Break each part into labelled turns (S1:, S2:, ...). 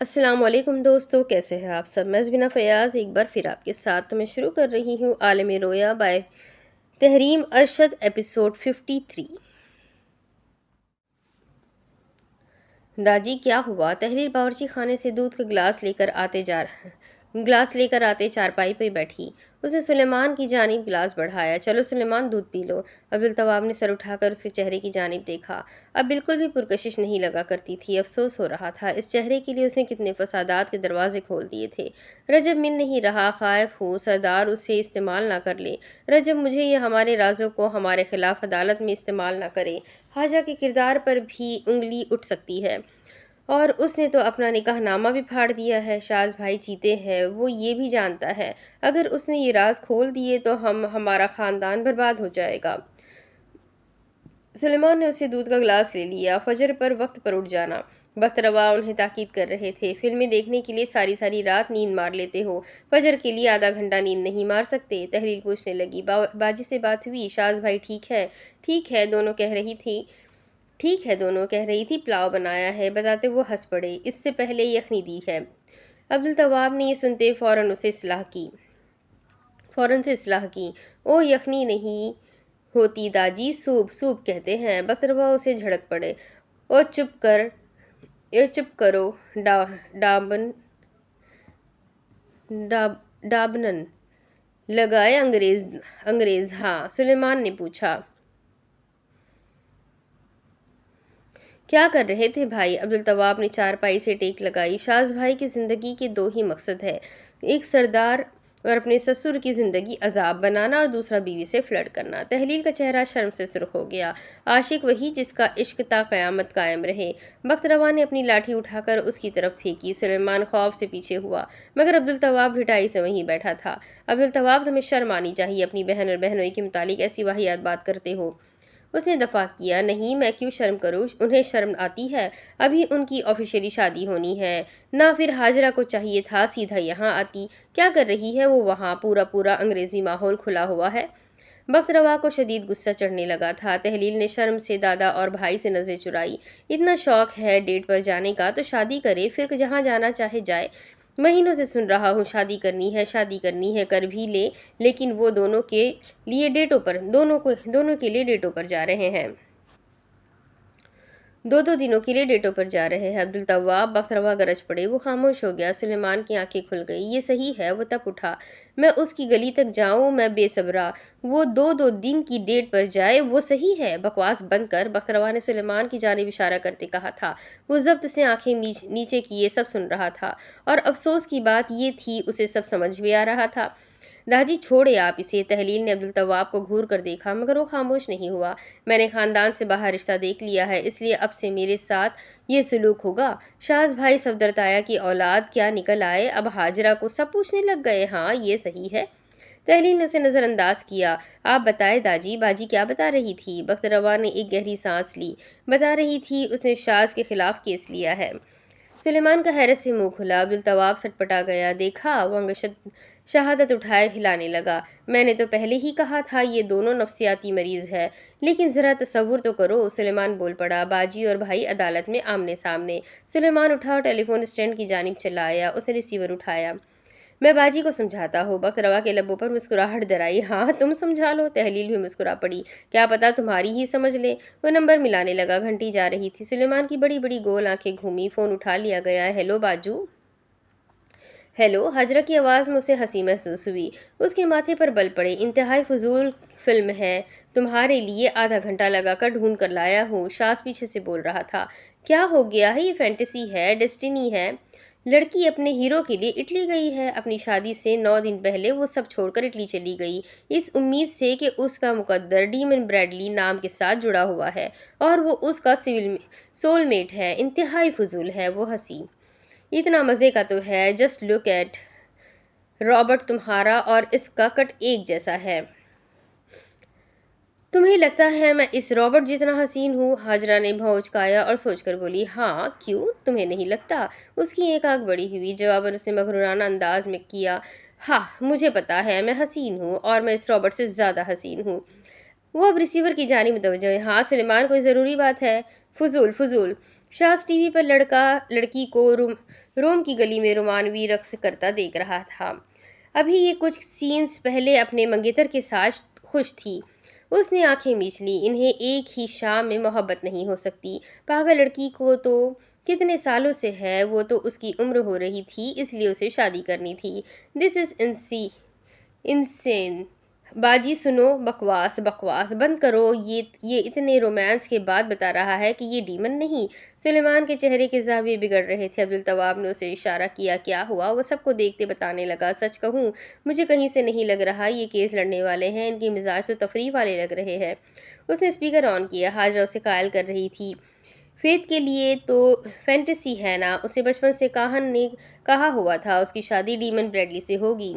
S1: السلام علیکم دوستو، کیسے ہیں آپ سب؟ میں زبینہ فیاض ایک بار پھر آپ کے ساتھ تو میں شروع کر رہی ہوں عالم رویا بائے تحریم ارشد ایپیسوڈ 53۔ داجی کیا ہوا؟ تحریر باورچی خانے سے دودھ کا گلاس لے کر آتے چارپائی پہ بیٹھی۔ اس نے سلیمان کی جانب گلاس بڑھایا۔ چلو سلیمان، دودھ پی لو۔ عبدالطواب نے سر اٹھا کر اس کے چہرے کی جانب دیکھا۔ اب بالکل بھی پرکشش نہیں لگا کرتی تھی۔ افسوس ہو رہا تھا اس چہرے کے لیے اس نے کتنے فسادات کے دروازے کھول دیے تھے۔ رجب مل نہیں رہا، خائف ہوں سردار اسے استعمال نہ کر لے۔ رجب مجھے یا ہمارے رازوں کو ہمارے خلاف عدالت میں استعمال نہ کرے۔ حاجہ کے کردار پر بھی انگلی اٹھ سکتی ہے، اور اس نے تو اپنا نکاح نامہ بھی پھاڑ دیا ہے۔ شاز بھائی چیتے ہیں، وہ یہ بھی جانتا ہے اگر اس نے یہ راز کھول دیے تو ہمارا خاندان برباد ہو جائے گا۔ سلیمان نے اسے دودھ کا گلاس لے لیا۔ فجر پر وقت پر اٹھ جانا۔ بخت روا انہیں تاکید کر رہے تھے۔ فلمیں دیکھنے کے لیے ساری ساری رات نیند مار لیتے ہو، فجر کے لیے آدھا گھنٹہ نیند نہیں مار سکتے؟ تحریر پوچھنے لگی، باجی سے بات ہوئی؟ شاز بھائی ٹھیک ہے؟ ٹھیک ہے دونوں کہہ رہی تھی پلاؤ بنایا ہے، بتاتے وہ ہنس پڑے۔ اس سے پہلے یخنی دی ہے۔ عبدالطواب نے یہ سنتے فوراً سے اصلاح کی۔ او یخنی نہیں ہوتی داجی، سوپ کہتے ہیں۔ بخت روا اسے جھڑک پڑے۔ او چپ کرو ڈابنن لگائے انگریز۔ ہاں؟ سلیمان نے پوچھا۔ کیا کر رہے تھے بھائی؟ عبدالطواب نے چارپائی سے ٹیک لگائی۔ شاز بھائی کی زندگی کے دو ہی مقصد ہے، ایک سردار اور اپنے سسر کی زندگی عذاب بنانا، اور دوسرا بیوی سے فلرٹ کرنا۔ تحلیل کا چہرہ شرم سے سرخ ہو گیا۔ عاشق وہی جس کا عشق تا قیامت قائم رہے۔ بخت روا نے اپنی لاٹھی اٹھا کر اس کی طرف پھینکی۔ سلیمان خوف سے پیچھے ہوا، مگر عبدالطواب ڈھٹائی سے وہیں بیٹھا تھا۔ عبدالطواب، تمہیں شرم آنی چاہیے، اپنی بہن اور بہنوئی کے متعلق ایسی واہیات بات کرتے ہو۔ اس نے دفاع کیا۔ نہیں، میں کیوں شرم کروں؟ انہیں شرم آتی ہے، ابھی ان کی آفیشیلی شادی ہونی ہے نہ، پھر حاجرہ کو چاہیے تھا سیدھا یہاں آتی۔ کیا کر رہی ہے وہ وہاں؟ پورا انگریزی ماحول کھلا ہوا ہے۔ بخت روا کو شدید غصہ چڑھنے لگا تھا۔ تحلیل نے شرم سے دادا اور بھائی سے نظریں چرائی۔ اتنا شوق ہے ڈیٹ پر جانے کا تو شادی کرے، پھر جہاں جانا چاہے جائے۔ مہینوں سے سن رہا ہوں شادی کرنی ہے، کر بھی لے، لیکن وہ دونوں کے لیے ڈیٹوں پر جا رہے ہیں۔ دو دنوں کے لیے ڈیٹوں پر جا رہے ہیں۔ عبدالطواب، بخت روا گرج پڑے۔ وہ خاموش ہو گیا۔ سلیمان کی آنکھیں کھل گئی۔ یہ صحیح ہے؟ وہ تپ اٹھا۔ میں اس کی گلی تک جاؤں؟ میں بے صبرا۔ وہ دو دن کی ڈیٹ پر جائے، وہ صحیح ہے؟ بکواس بند کر، بخت روا نے سلیمان کی جانب اشارہ کرتے کہا تھا۔ وہ ضبط سے آنکھیں نیچے کیے سب سن رہا تھا، اور افسوس کی بات یہ تھی اسے سب سمجھ بھی آ رہا تھا۔ داجی چھوڑے آپ اسے۔ تحلیل نے عبدالطواب کو گھور کر دیکھا، مگر وہ خاموش نہیں ہوا۔ میں نے خاندان سے باہر رشتہ دیکھ لیا ہے، اس لیے اب سے میرے ساتھ یہ سلوک ہوگا۔ شاز بھائی صفدر تایا کی اولاد کیا نکل آئے؟ اب حاجرہ کو سب پوچھنے لگ گئے۔ ہاں، یہ صحیح ہے؟ تحلیل نے اسے نظر انداز کیا۔ آپ بتائے داجی، باجی کیا بتا رہی تھی؟ بخت روا نے ایک گہری سانس لی۔ بتا رہی تھی اس نے شاز کے خلاف کیس لیا ہے۔ سلیمان کا حیرت سے منہ کھلا۔ عبدالطواب سٹ پٹا گیا۔ دیکھا؟ وہ شہادت اٹھائے ہلانے لگا۔ میں نے تو پہلے ہی کہا تھا یہ دونوں نفسیاتی مریض ہے، لیکن ذرا تصور تو کرو۔ سلیمان بول پڑا۔ باجی اور بھائی عدالت میں آمنے سامنے۔ سلیمان اٹھا اور ٹیلی فون اسٹینڈ کی جانب چلا آیا۔ اس نے ریسیور اٹھایا۔ میں باجی کو سمجھاتا ہوں۔ بخت روا کے لبوں پر مسکراہٹ درائی۔ ہاں، تم سمجھا لو۔ تحلیل بھی مسکرا پڑی۔ کیا پتا تمہاری ہی سمجھ لے۔ وہ نمبر ملانے لگا۔ گھنٹی جا رہی تھی۔ سلیمان کی بڑی بڑی گول آنکھیں گھومی۔ فون اٹھا لیا گیا۔ ہیلو باجو۔ ہیلو۔ حاجرہ کی آواز میں اسے ہنسی محسوس ہوئی۔ اس کے ماتھے پر بل پڑے۔ انتہائی فضول فلم ہے، تمہارے لیے آدھا گھنٹہ لگا کر ڈھونڈ کر لایا ہوں۔ شاز پیچھے سے بول رہا تھا۔ کیا ہو گیا ہے؟ یہ فینٹیسی ہے، ڈیسٹینی ہے۔ لڑکی اپنے ہیرو کے لیے اٹلی گئی ہے۔ اپنی شادی سے 9 دن پہلے وہ سب چھوڑ کر اٹلی چلی گئی، اس امید سے کہ اس کا مقدر ڈیمن بریڈلی نام کے ساتھ جڑا ہوا ہے اور وہ اس کا سول میٹ ہے۔ انتہائی فضول ہے۔ وہ ہنسی۔ اتنا مزے کا تو ہے، جسٹ لک ایٹ رابرٹ، تمہارا اور اس کا کٹ ایک جیسا ہے۔ تمہیں لگتا ہے میں اس رابرٹ جتنا حسین ہوں؟ حاجرہ نے بھاؤں اچکایا اور سوچ کر بولی۔ ہاں، کیوں؟ تمہیں نہیں لگتا؟ اس کی ایک آنکھ بڑی ہوئی۔ جواباً اس نے مغرورانہ انداز میں کیا۔ ہاں، مجھے پتا ہے میں حسین ہوں، اور میں اس رابرٹ سے زیادہ حسین ہوں۔ وہ اب ریسیور کی جانب متوجہ ہے۔ ہاں سلیمان، کوئی ضروری بات ہے؟ فضول فضول۔ شاز ٹی وی پر لڑکا لڑکی کو روم کی گلی میں رومانوی رقص کرتا دیکھ رہا تھا۔ ابھی یہ کچھ سینز پہلے اپنے منگیتر کے ساتھ خوش تھی۔ اس نے آنکھیں میچ لی۔ انہیں ایک ہی شام میں محبت نہیں ہو سکتی۔ پاگل لڑکی کو تو کتنے سالوں سے ہے، وہ تو اس کی عمر ہو رہی تھی، اس لیے اسے شادی کرنی تھی۔ دس از انسین۔ باجی سنو، بکواس بکواس بند کرو، یہ اتنے رومانس کے بعد بتا رہا ہے کہ یہ ڈیمن نہیں۔ سلیمان کے چہرے کے زاویے بگڑ رہے تھے۔ عبدالتواب نے اسے اشارہ کیا۔ کیا ہوا؟ وہ سب کو دیکھتے بتانے لگا۔ سچ کہوں، مجھے کہیں سے نہیں لگ رہا یہ کیس لڑنے والے ہیں، ان کے مزاج تو تفریح والے لگ رہے ہیں۔ اس نے اسپیکر آن کیا۔ ہاجرہ اسے قائل کر رہی تھی، فیت کے لیے تو فینٹیسی ہے نا، اسے بچپن سے کاہن نے کہا ہوا تھا اس کی شادی ڈیمن بریڈلی سے ہوگی۔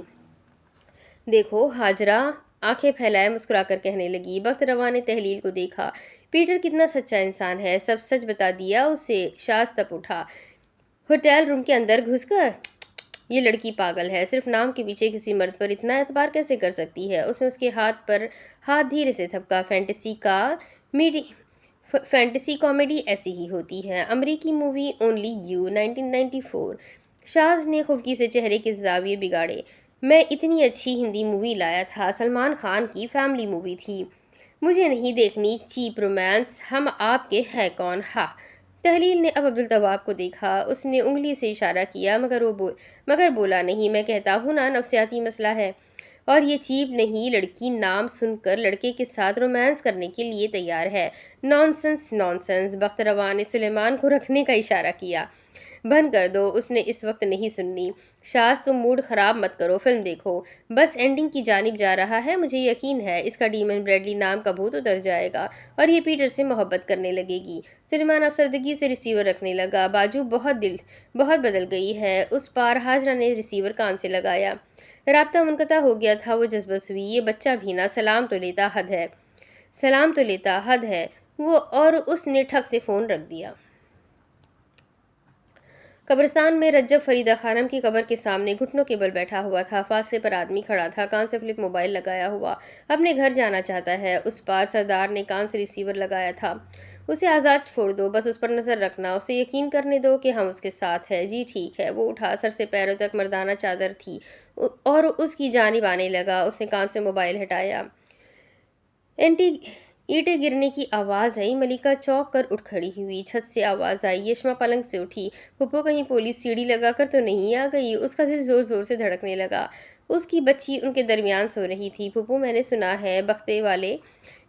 S1: دیکھو، ہاجرہ آنکھیں پھیلائے مسکرا کر کہنے لگی۔ بخت روا نے تحلیل کو دیکھا۔ پیٹر کتنا سچا انسان ہے، سب سچ بتا دیا اسے۔ شاز تپ اٹھا۔ ہوٹل روم کے اندر گھس کر یہ لڑکی پاگل ہے، صرف نام کے پیچھے کسی مرد پر اتنا اعتبار کیسے کر سکتی ہے؟ اس نے اس کے ہاتھ پر ہاتھ دھیرے سے تھپکا۔ فینٹیسی کامیڈی ایسی ہی ہوتی ہے۔ امریکی مووی اونلی یو 1994۔ شاز نے خفگی سے چہرے کے زاویے بگاڑے۔ میں اتنی اچھی ہندی مووی لایا تھا، سلمان خان کی فیملی مووی تھی۔ مجھے نہیں دیکھنی چیپ رومانس، ہم آپ کے ہے کون؟ ہاں۔ تحلیل نے اب عبدالتواب کو دیکھا۔ اس نے انگلی سے اشارہ کیا، مگر بولا نہیں۔ میں کہتا ہوں نا، نفسیاتی مسئلہ ہے۔ اور یہ چیپ نہیں، لڑکی نام سن کر لڑکے کے ساتھ رومانس کرنے کے لیے تیار ہے۔ Nonsense nonsense. بخت روا نے سلیمان کو رکھنے کا اشارہ کیا۔ بند کر دو، اس نے اس وقت نہیں سننی۔ شاز تم موڈ خراب مت کرو، فلم دیکھو۔ بس اینڈنگ کی جانب جا رہا ہے، مجھے یقین ہے اس کا ڈیمن بریڈلی نام کا بھوت اتر جائے گا اور یہ پیٹر سے محبت کرنے لگے گی۔ سلیمان افسردگی سے ریسیور رکھنے لگا۔ باجو بہت بدل گئی ہے۔ اس پار ہاجرہ نے ریسیور کان سے لگایا۔ رابطہ منقطع ہو گیا تھا۔ وہ جذبس ہوئی۔ یہ بچہ بھی نہ سلام تو لیتا، حد ہے۔ وہ اور اس نے ٹھک سے فون رکھ دیا۔ قبرستان میں رجب فریدہ خانم کی قبر کے سامنے گھٹنوں کے بل بیٹھا ہوا تھا۔ فاصلے پر آدمی کھڑا تھا، کان سے فلپ موبائل لگایا ہوا، اپنے گھر جانا چاہتا ہے۔ اس پار سردار نے کان سے ریسیور لگایا تھا۔ اسے آزاد چھوڑ دو، بس اس پر نظر رکھنا، اسے یقین کرنے دو کہ ہم اس کے ساتھ ہیں۔ جی ٹھیک ہے۔ وہ اٹھا، سر سے پیروں تک مردانہ چادر تھی اور اس کی جانب آنے لگا۔ اس نے کان سے موبائل ہٹایا۔ اینٹیں گرنے کی آواز آئی۔ ملکہ چونک کر اٹھ کھڑی ہوئی۔ چھت سے آواز آئی۔ یشما پلنگ سے اٹھی۔ پھپھو، کہیں پولیس سیڑھی لگا کر تو نہیں آ گئی؟ اس کا دل زور زور سے دھڑکنے لگا۔ اس کی بچی ان کے درمیان سو رہی تھی۔ پھپھو، میں نے سنا ہے بختے والے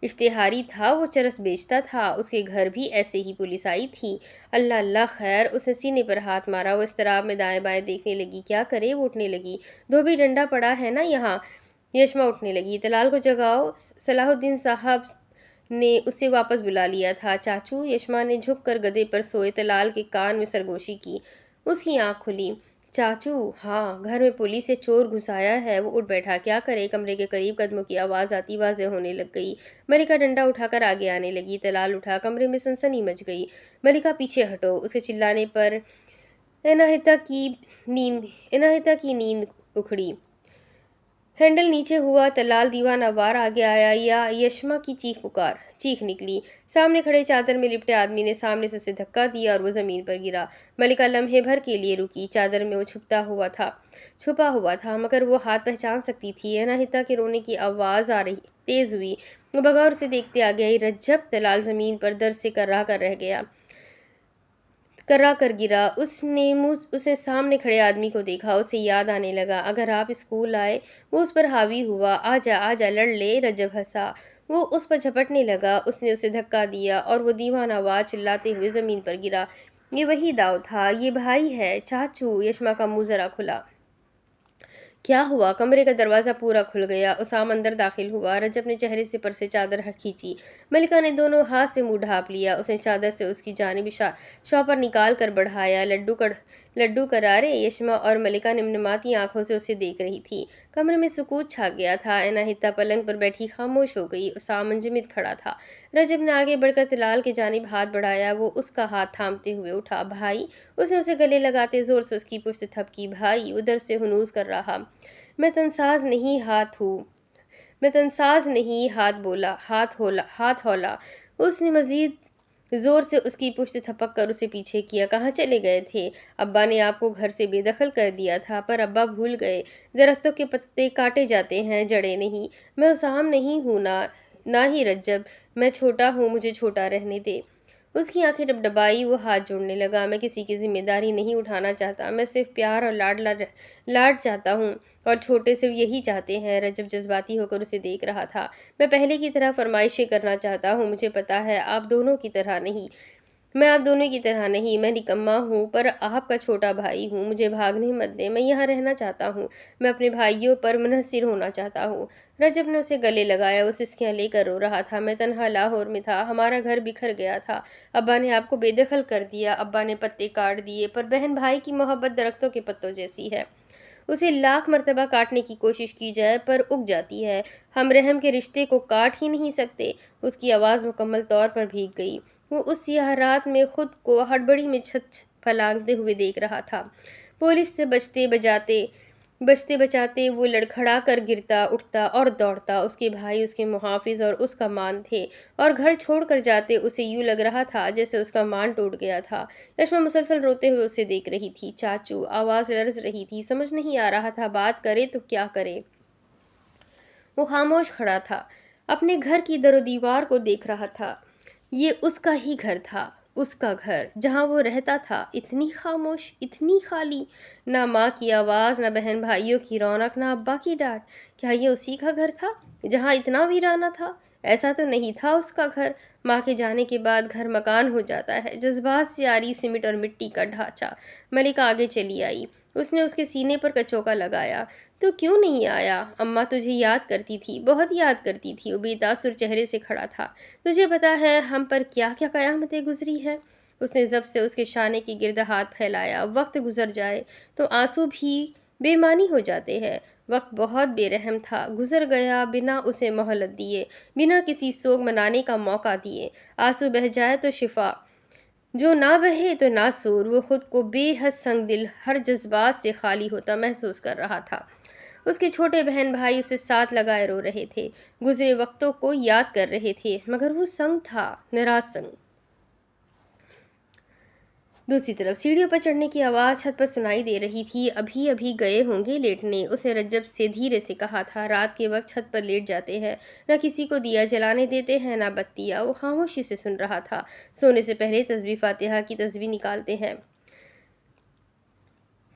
S1: اشتہاری تھا، وہ چرس بیچتا تھا، اس کے گھر بھی ایسے ہی پولیس آئی تھی۔ اللہ اللہ خیر۔ اس نے سینے پر ہاتھ مارا۔ وہ اضطراب میں دائیں بائیں دیکھنے لگی۔ کیا کرے؟ وہ اٹھنے لگی۔ دھوبی ڈنڈا پڑا ہے نا یہاں۔ یشما اٹھنے لگی۔ طلال کو جگاؤ، صلاح الدین صاحب نے اسے واپس بلا لیا تھا۔ چاچو؟ یشما نے جھک کر گدے پر سوئے طلال کے کان میں سرگوشی کی۔ اس کی آنکھ کھلی۔ چاچو؟ ہاں، گھر میں پولیس سے چور گھس آیا ہے۔ وہ اٹھ بیٹھا۔ کیا کرے؟ کمرے کے قریب قدموں کی آواز آتی واضح ہونے لگ گئی۔ ملکہ ڈنڈا اٹھا کر آگے آنے لگی۔ طلال اٹھا۔ کمرے میں سنسنی مچ گئی۔ ملکہ پیچھے ہٹو۔ اس کے چلانے پر اناہیتا کی نیند اکھڑی۔ ہینڈل نیچے ہوا۔ طلال دیوانہ وار آگے آیا۔ یا یشما کی چیخ نکلی۔ سامنے کھڑے چادر میں لپٹے آدمی نے سامنے سے اسے دھکا دیا اور وہ زمین پر گرا۔ ملکہ لمحے بھر کے لیے رکی۔ چادر میں وہ چھپا ہوا تھا، مگر وہ ہاتھ پہچان سکتی تھی۔ اناہیتا کے رونے کی آواز تیز ہوئی۔ وہ بغور اسے دیکھتے آگے آئی۔ رجب! طلال زمین پر درد سے کرا کر گرا۔ اس نے سامنے کھڑے آدمی کو دیکھا۔ اسے یاد آنے لگا، اگر آپ اسکول آئے۔ وہ اس پر حاوی ہوا۔ آجا لڑ لے۔ رجب ہنسا۔ وہ اس پر جھپٹنے لگا۔ اس نے اسے دھکا دیا اور وہ دیوانہ وار چلاتے ہوئے زمین پر گرا۔ یہ وہی داؤ تھا، یہ بھائی ہے۔ چاچو؟ یشما کا منہ ذرا کھلا۔ کیا ہوا؟ کمرے کا دروازہ پورا کھل گیا۔ اسام اندر داخل ہوا۔ رجب نے چہرے سے پر سے چادر کھینچی۔ ملکہ نے دونوں ہاتھ سے منہ ڈھانپ لیا۔ اس نے چادر سے اس کی جانب شاپر نکال کر بڑھایا۔ لڈو کرارے؟ یشما اور ملکہ نمنماتی آنکھوں سے اسے دیکھ رہی تھی۔ کمرے میں سکوت چھا گیا تھا۔ اناہیتا پلنگ پر بیٹھی خاموش ہو گئی۔ اسام منجمد کھڑا تھا۔ رجب نے آگے بڑھ کر طلال کی جانب ہاتھ بڑھایا۔ وہ اس کا ہاتھ تھامتے ہوئے اٹھا۔ بھائی؟ اس نے اسے گلے لگاتے زور سے اس کی پشت تھپکی۔ بھائی؟ وہ درد سے ہنوز کر رہا۔ میں تنساز نہیں ہوں، میں تنساز نہیں، ہاتھ ہولا۔ اس نے مزید زور سے اس کی پشت تھپک کر اسے پیچھے کیا۔ کہاں چلے گئے تھے؟ ابا نے آپ کو گھر سے بے دخل کر دیا تھا، پر ابا بھول گئے، درختوں کے پتے کاٹے جاتے ہیں، جڑیں نہیں۔ میں اس عام نہیں ہوں نہ ہی رجب، میں چھوٹا ہوں، مجھے چھوٹا رہنے دے۔ اس کی آنکھیں ڈبڈبائی، وہ ہاتھ جوڑنے لگا۔ میں کسی کی ذمہ داری نہیں اٹھانا چاہتا، میں صرف پیار اور لاڈ چاہتا ہوں، اور چھوٹے صرف یہی چاہتے ہیں۔ رجب جذباتی ہو کر اسے دیکھ رہا تھا۔ میں پہلے کی طرح فرمائشیں کرنا چاہتا ہوں، مجھے پتا ہے آپ دونوں کی طرح نہیں، میں نکما ہوں، پر آپ کا چھوٹا بھائی ہوں، مجھے بھاگنے مت دیں، میں یہاں رہنا چاہتا ہوں، میں اپنے بھائیوں پر منحصر ہونا چاہتا ہوں۔ رجب نے اسے گلے لگایا، وہ سسکیاں لے کر رو رہا تھا۔ میں تنہا لاہور میں تھا، ہمارا گھر بکھر گیا تھا، ابا نے آپ کو بے دخل کر دیا، ابا نے پتے کاٹ دیے، پر بہن بھائی کی محبت درختوں کے پتوں جیسی ہے، اسے لاکھ مرتبہ کاٹنے کی کوشش کی جائے پر اگ جاتی ہے، ہم رحم کے رشتے کو کاٹ ہی نہیں سکتے۔ اس کی آواز مکمل طور پر بھیگ گئی۔ وہ اس سیاہ رات میں خود کو ہڑبڑی میں چھت پھلانگتے ہوئے دیکھ رہا تھا۔ پولیس سے بچتے بچاتے وہ لڑکھڑا کر گرتا، اٹھتا اور دوڑتا۔ اس کے بھائی اس کے محافظ اور اس کا مان تھے، اور گھر چھوڑ کر جاتے اسے یوں لگ رہا تھا جیسے اس کا مان ٹوٹ گیا تھا۔ یشما مسلسل روتے ہوئے اسے دیکھ رہی تھی۔ چاچو، آواز لرز رہی تھی، سمجھ نہیں آ رہا تھا بات کرے تو کیا کرے۔ وہ خاموش کھڑا تھا، اپنے گھر کی در و دیوار کو دیکھ رہا تھا۔ یہ اس کا ہی گھر تھا، اس کا گھر جہاں وہ رہتا تھا، اتنی خاموش، اتنی خالی، نہ ماں کی آواز، نہ بہن بھائیوں کی رونق، نہ ابا کی ڈانٹ۔ کیا یہ اسی کا گھر تھا جہاں اتنا ویرانہ تھا؟ ایسا تو نہیں تھا اس کا گھر۔ ماں کے جانے کے بعد گھر مکان ہو جاتا ہے، جذبات سے آری سیمنٹ اور مٹی کا ڈھانچہ۔ ملکہ آگے چلی آئی، اس نے اس کے سینے پر کچوکا لگایا۔ تو کیوں نہیں آیا؟ اماں تجھے یاد کرتی تھی، بہت یاد کرتی تھی۔ وہ بے تاثر چہرے سے کھڑا تھا۔ تجھے پتا ہے ہم پر کیا کیا قیامتیں گزری ہے؟ اس نے ضبط سے اس کے شانے کے گرد ہاتھ پھیلایا۔ وقت گزر جائے تو آنسو بھی بے معنی ہو جاتے ہیں۔ وقت بہت بے رحم تھا، گزر گیا بنا اسے مہلت دیے، بنا کسی سوگ منانے کا موقع دیے۔ آنسو بہہ جائے تو شفا، جو نہ بہے تو ناسور۔ وہ خود کو بے حد سنگ دل، ہر جذبات سے خالی ہوتا محسوس کر رہا تھا۔ اس کے چھوٹے بہن بھائی اسے ساتھ لگائے رو رہے تھے، گزرے وقتوں کو یاد کر رہے تھے، مگر وہ سنگ تھا، نراز سنگ۔ دوسری طرف سیڑھیوں پر چڑھنے کی آواز چھت پر سنائی دے رہی تھی۔ ابھی ابھی گئے ہوں گے لیٹنے، اس نے رجب سے دھیرے سے کہا تھا۔ رات کے وقت چھت پر لیٹ جاتے ہیں، نہ کسی کو دیا جلانے دیتے ہیں، نہ بتیاں۔ وہ خاموشی سے سن رہا تھا۔ سونے سے پہلے تسبیح فاتحہ کی تسبیح نکالتے ہیں،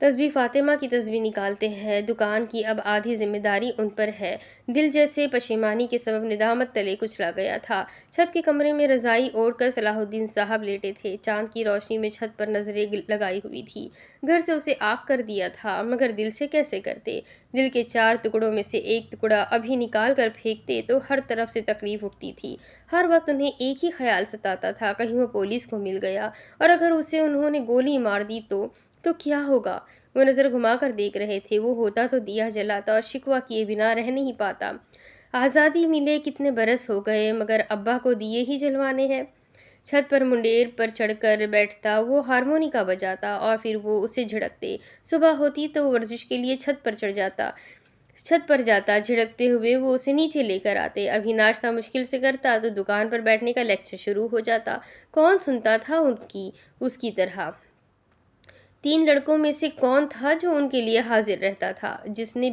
S1: تسبیح فاطمہ کی تسبیح نکالتے ہیں۔ دکان کی اب آدھی ذمہ داری ان پر ہے۔ دل جیسے پشیمانی کے سبب ندامت تلے کچلا گیا تھا۔ چھت کے کمرے میں رضائی اوڑھ کر صلاح الدین صاحب لیٹے تھے۔ چاند کی روشنی میں چھت پر نظریں لگائی ہوئی تھی۔ گھر سے اسے آگ کر دیا تھا، مگر دل سے کیسے کرتے؟ دل کے 4 ٹکڑوں میں سے ایک ٹکڑا ابھی نکال کر پھینکتے تو ہر طرف سے تکلیف اٹھتی تھی۔ ہر وقت انہیں ایک ہی خیال ستاتا تھا، کہیں وہ پولیس کو مل گیا، اور اگر اسے انہوں نے گولی مار دی تو کیا ہوگا؟ وہ نظر گھما کر دیکھ رہے تھے۔ وہ ہوتا تو دیا جلاتا اور شکوہ کیے بنا رہ نہیں پاتا۔ آزادی ملے کتنے برس ہو گئے، مگر ابا کو دیے ہی جلوانے ہیں۔ چھت پر منڈیر پر چڑھ کر بیٹھتا، وہ ہارمونیکا بجاتا اور پھر وہ اسے جھڑکتے۔ صبح ہوتی تو وہ ورزش کے لیے چھت پر جاتا، جھڑکتے ہوئے وہ اسے نیچے لے کر آتے۔ ابھی ناشتہ مشکل سے کرتا تو دکان پر بیٹھنے کا لیکچر شروع ہو جاتا۔ کون سنتا تھا اس کی طرح؟ 3 لڑکوں میں سے کون تھا جو ان کے لیے حاضر رہتا تھا، جس نے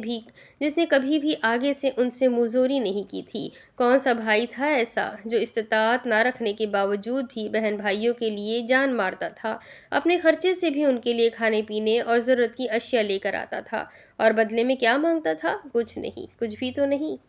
S1: کبھی بھی آگے سے ان سے منظوری نہیں کی تھی؟ کون سا بھائی تھا ایسا جو استطاعت نہ رکھنے کے باوجود بھی بہن بھائیوں کے لیے جان مارتا تھا، اپنے خرچے سے بھی ان کے لیے کھانے پینے اور ضرورت کی اشیاء لے کر آتا تھا، اور بدلے میں کیا مانگتا تھا؟ کچھ نہیں، کچھ بھی تو نہیں۔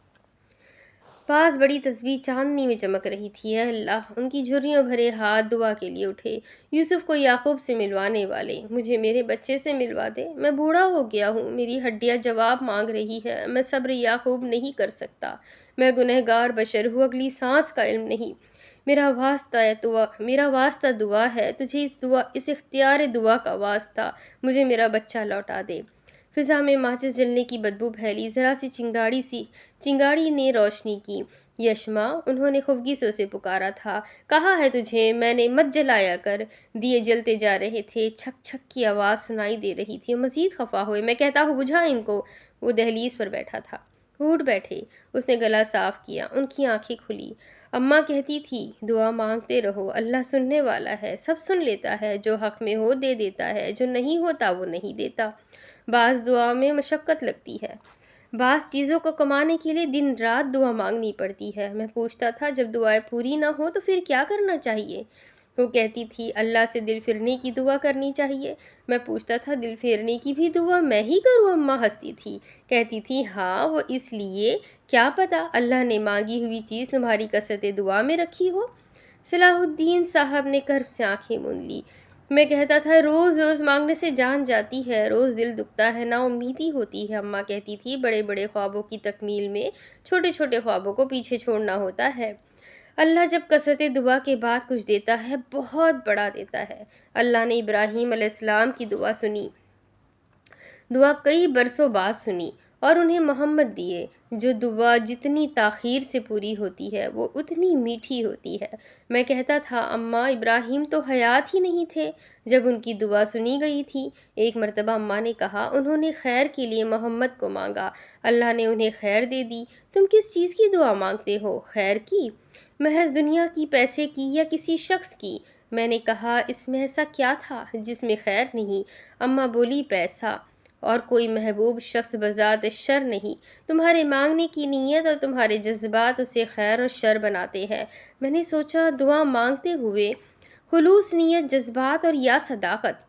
S1: پاس بڑی تسبیح چاندنی میں چمک رہی تھی۔ اے اللہ! ان کی جھریوں بھرے ہاتھ دعا کے لیے اٹھے۔ یوسف کو یعقوب سے ملوانے والے، مجھے میرے بچے سے ملوا دے، میں بوڑھا ہو گیا ہوں، میری ہڈیاں جواب مانگ رہی ہے، میں صبر یعقوب نہیں کر سکتا، میں گنہگار بشر ہوں، اگلی سانس کا علم نہیں۔ میرا واسطہ دعا ہے، تجھے اس اختیار دعا کا واسطہ، مجھے میرا بچہ لوٹا دے۔ فضا میں ماچس جلنے کی بدبو پھیلی، ذرا سی چنگاڑی نے روشنی کی۔ یشما، انہوں نے خفگی سے اسے پکارا تھا۔ کہا ہے تجھے میں نے، مت جلایا کر۔ دیے جلتے جا رہے تھے، چھک چھک کی آواز سنائی دے رہی تھی۔ وہ مزید خفا ہوئے۔ میں کہتا ہوں بجھا ان کو۔ وہ دہلیز پر بیٹھا تھا، اٹھ بیٹھے، اس نے گلا صاف کیا، ان کی آنکھیں کھلی۔ اماں کہتی تھی دعا مانگتے رہو، اللہ سننے والا ہے، سب سن لیتا ہے، جو حق میں ہو دے دیتا ہے، جو نہیں ہوتا وہ نہیں دیتا۔ بعض دعا میں مشقت لگتی ہے، بعض چیزوں کو کمانے کے لیے دن رات دعا مانگنی پڑتی ہے۔ میں پوچھتا تھا جب دعائیں پوری نہ ہو تو پھر کیا کرنا چاہیے؟ وہ کہتی تھی اللہ سے دل پھرنے کی دعا کرنی چاہیے۔ میں پوچھتا تھا دل پھیرنے کی بھی دعا میں ہی کروں؟ اماں ہنستی تھی، کہتی تھی ہاں وہ اس لیے کیا پتہ اللہ نے مانگی ہوئی چیز تمہاری کثرت دعا میں رکھی ہو۔ صلاح الدین صاحب نے کرب سے آنکھیں مون لی۔ میں کہتا تھا روز روز مانگنے سے جان جاتی ہے، روز دل دکھتا ہے، نا امیدی ہوتی ہے۔ اماں کہتی تھی بڑے بڑے خوابوں کی تکمیل میں چھوٹے چھوٹے خوابوں کو پیچھے چھوڑنا ہوتا ہے۔ اللہ جب کثرت دعا کے بعد کچھ دیتا ہے بہت بڑا دیتا ہے۔ اللہ نے ابراہیم علیہ السلام کی دعا سنی، دعا کئی برسوں بعد سنی اور انہیں محمد دیے۔ جو دعا جتنی تاخیر سے پوری ہوتی ہے وہ اتنی میٹھی ہوتی ہے۔ میں کہتا تھا اماں ابراہیم تو حیات ہی نہیں تھے جب ان کی دعا سنی گئی تھی۔ ایک مرتبہ اماں نے کہا انہوں نے خیر کے لیے محمد کو مانگا، اللہ نے انہیں خیر دے دی۔ تم کس چیز کی دعا مانگتے ہو؟ خیر کی؟ محض دنیا کی، پیسے کی یا کسی شخص کی؟ میں نے کہا اس میں ایسا کیا تھا جس میں خیر نہیں؟ اماں بولی پیسہ اور کوئی محبوب شخص بذات شر نہیں، تمہارے مانگنے کی نیت اور تمہارے جذبات اسے خیر اور شر بناتے ہیں۔ میں نے سوچا دعا مانگتے ہوئے خلوص نیت، جذبات اور یا صداقت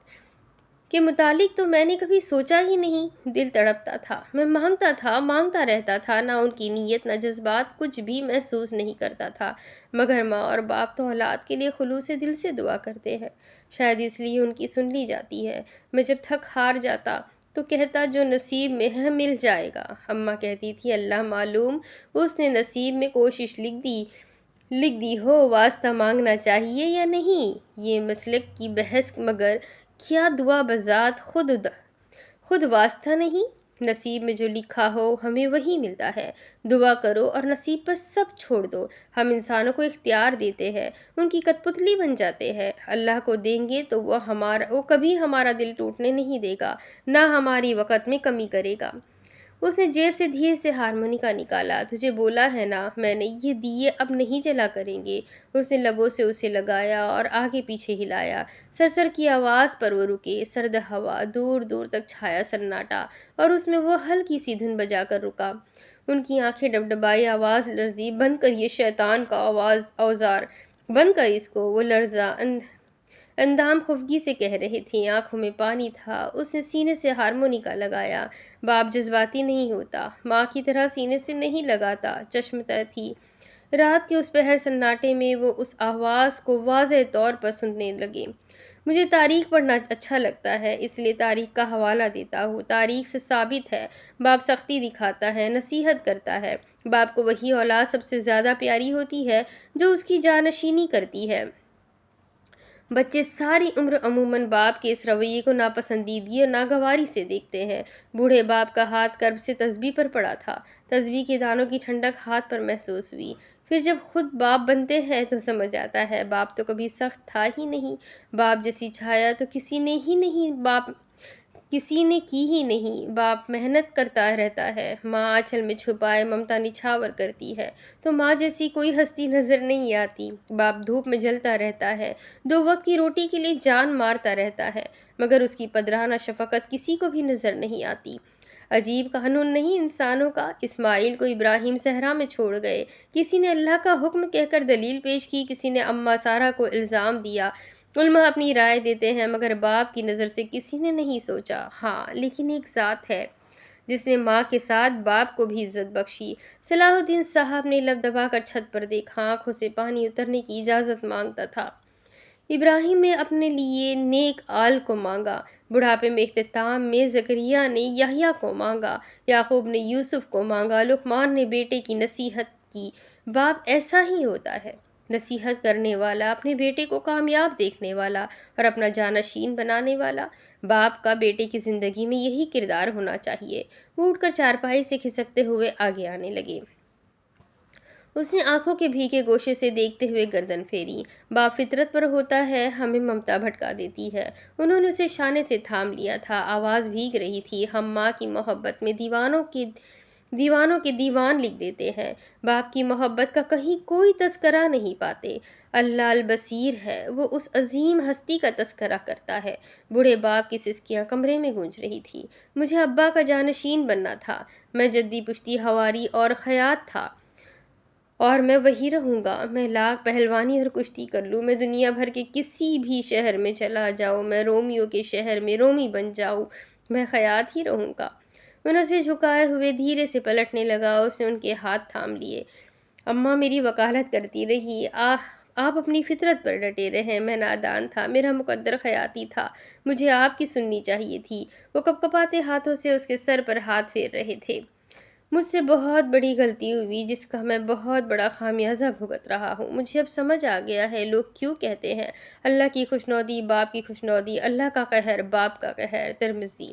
S1: کے متعلق تو میں نے کبھی سوچا ہی نہیں۔ دل تڑپتا تھا، میں مانگتا تھا، مانگتا رہتا تھا، نہ ان کی نیت نہ جذبات کچھ بھی محسوس نہیں کرتا تھا، مگر ماں اور باپ تو اولاد کے لیے خلوص دل سے دعا کرتے ہیں، شاید اس لیے ان کی سن لی جاتی ہے۔ میں جب تھک ہار جاتا تو کہتا جو نصیب میں ہے مل جائے گا۔ اماں کہتی تھی اللہ معلوم اس نے نصیب میں کوشش لکھ دی ہو، واسطہ مانگنا چاہیے یا نہیں، یہ مسلک کی بحث، مگر کیا دعا بذات خود واسطہ نہیں؟ نصیب میں جو لکھا ہو ہمیں وہی ملتا ہے۔ دعا کرو اور نصیب پر سب چھوڑ دو۔ ہم انسانوں کو اختیار دیتے ہیں، ان کی کٹ پتلی بن جاتے ہیں۔ اللہ کو دیں گے تو وہ کبھی ہمارا دل ٹوٹنے نہیں دے گا، نہ ہماری وقت میں کمی کرے گا۔ اس نے جیب سے دھیرے سے ہارمونیکا نکالا۔ تجھے بولا ہے نا میں نے یہ دیے اب نہیں جلا کریں گے۔ اس نے لبوں سے اسے لگایا اور آگے پیچھے ہلایا۔ سرسر کی آواز پر وہ رکے، سرد ہوا، دور دور تک چھایا سناٹا اور اس میں وہ ہلکی سی دھن بجا کر رکا۔ ان کی آنکھیں ڈبڈبائی، آواز لرزی۔ بند کر یہ شیطان کا اوزار، بند کر اس کو۔ وہ لرزا اندام خفگی سے کہہ رہے تھے، آنکھوں میں پانی تھا۔ اس نے سینے سے ہارمونیکا لگایا۔ باپ جذباتی نہیں ہوتا، ماں کی طرح سینے سے نہیں لگاتا، چشم تر تھی۔ رات کے اس پہر سناٹے میں وہ اس آواز کو واضح طور پر سننے لگے۔ مجھے تاریخ پڑھنا اچھا لگتا ہے، اس لیے تاریخ کا حوالہ دیتا ہوں۔ تاریخ سے ثابت ہے باپ سختی دکھاتا ہے، نصیحت کرتا ہے۔ باپ کو وہی اولاد سب سے زیادہ پیاری ہوتی ہے جو اس کی جانشینی کرتی ہے۔ بچے ساری عمر عموماً باپ کے اس رویے کو ناپسندیدگی اور ناگواری سے دیکھتے ہیں۔ بوڑھے باپ کا ہاتھ کرب سے تسبیح پر پڑا تھا، تسبیح کے دانوں کی ٹھنڈک ہاتھ پر محسوس ہوئی۔ پھر جب خود باپ بنتے ہیں تو سمجھ آتا ہے باپ تو کبھی سخت تھا ہی نہیں، باپ جیسی چھایا تو کسی نے کی ہی نہیں۔ باپ محنت کرتا رہتا ہے، ماں آنچل میں چھپائے ممتا نچھاور کرتی ہے، تو ماں جیسی کوئی ہستی نظر نہیں آتی۔ باپ دھوپ میں جلتا رہتا ہے، 2 وقت کی روٹی کے لیے جان مارتا رہتا ہے، مگر اس کی پدرانہ شفقت کسی کو بھی نظر نہیں آتی۔ عجیب قانون نہیں انسانوں کا۔ اسماعیل کو ابراہیم صحرا میں چھوڑ گئے، کسی نے اللہ کا حکم کہہ کر دلیل پیش کی، کسی نے اماں سارہ کو الزام دیا۔ علماء اپنی رائے دیتے ہیں، مگر باپ کی نظر سے کسی نے نہیں سوچا۔ ہاں لیکن ایک ذات ہے جس نے ماں کے ساتھ باپ کو بھی عزت بخشی۔ صلاح الدین صاحب نے لب دبا کر چھت پر دیکھا، آنکھوں سے پانی اترنے کی اجازت مانگتا تھا۔ ابراہیم نے اپنے لیے نیک آل کو مانگا، بڑھاپے میں اختتام میں زکریا نے یحییٰ کو مانگا، یعقوب نے یوسف کو مانگا، لقمان نے بیٹے کی نصیحت کی۔ باپ ایسا ہی ہوتا ہے، نصیحت کرنے والا، اپنے بیٹے کو کامیاب دیکھنے والا اور اپنا جانشین بنانے والا۔ باپ کا بیٹے کی زندگی میں یہی کردار ہونا چاہیے۔ وہ اٹھ کر چارپائی سے کھسکتے ہوئے آگے آنے لگے۔ اس نے آنکھوں کے بھیگے گوشے سے دیکھتے ہوئے گردن پھیری۔ باپ فطرت پر ہوتا ہے، ہمیں ممتا بھٹکا دیتی ہے۔ انہوں نے اسے شانے سے تھام لیا تھا، آواز بھیگ رہی تھی۔ ہم ماں کی محبت میں دیوانوں کے دیوانوں کے دیوان لکھ دیتے ہیں، باپ کی محبت کا کہیں کوئی تذکرہ نہیں پاتے۔ اللہ البصیر ہے، وہ اس عظیم ہستی کا تذکرہ کرتا ہے۔ بوڑھے باپ کی سسکیاں کمرے میں گونج رہی تھی۔ مجھے ابا کا جانشین بننا تھا، میں جدی پشتی ہواری اور خیاط تھا، اور میں وہی رہوں گا۔ میں لاکھ پہلوانی اور کشتی کر لوں، میں دنیا بھر کے کسی بھی شہر میں چلا جاؤں، میں رومیو کے شہر میں رومی بن جاؤں، میں خیاط ہی رہوں گا۔ وہ نظریں جھکائے ہوئے دھیرے سے پلٹنے لگا، اس نے ان کے ہاتھ تھام لیے۔ اماں میری وکالت کرتی رہی، آپ اپنی فطرت پر ڈٹے رہیں، میں نادان تھا، میرا مقدر خیاطی تھا، مجھے آپ کی سننی چاہیے تھی۔ وہ کپکپاتے ہاتھوں سے اس کے سر پر ہاتھ پھیر رہے تھے۔ مجھ سے بہت بڑی غلطی ہوئی جس کا میں بہت بڑا خمیازہ بھگت رہا ہوں۔ مجھے اب سمجھ آ گیا ہے لوگ کیوں کہتے ہیں اللہ کی خوشنودی باپ کی خوشنودی، اللہ کا قہر باپ کا قہر۔ ترمذی۔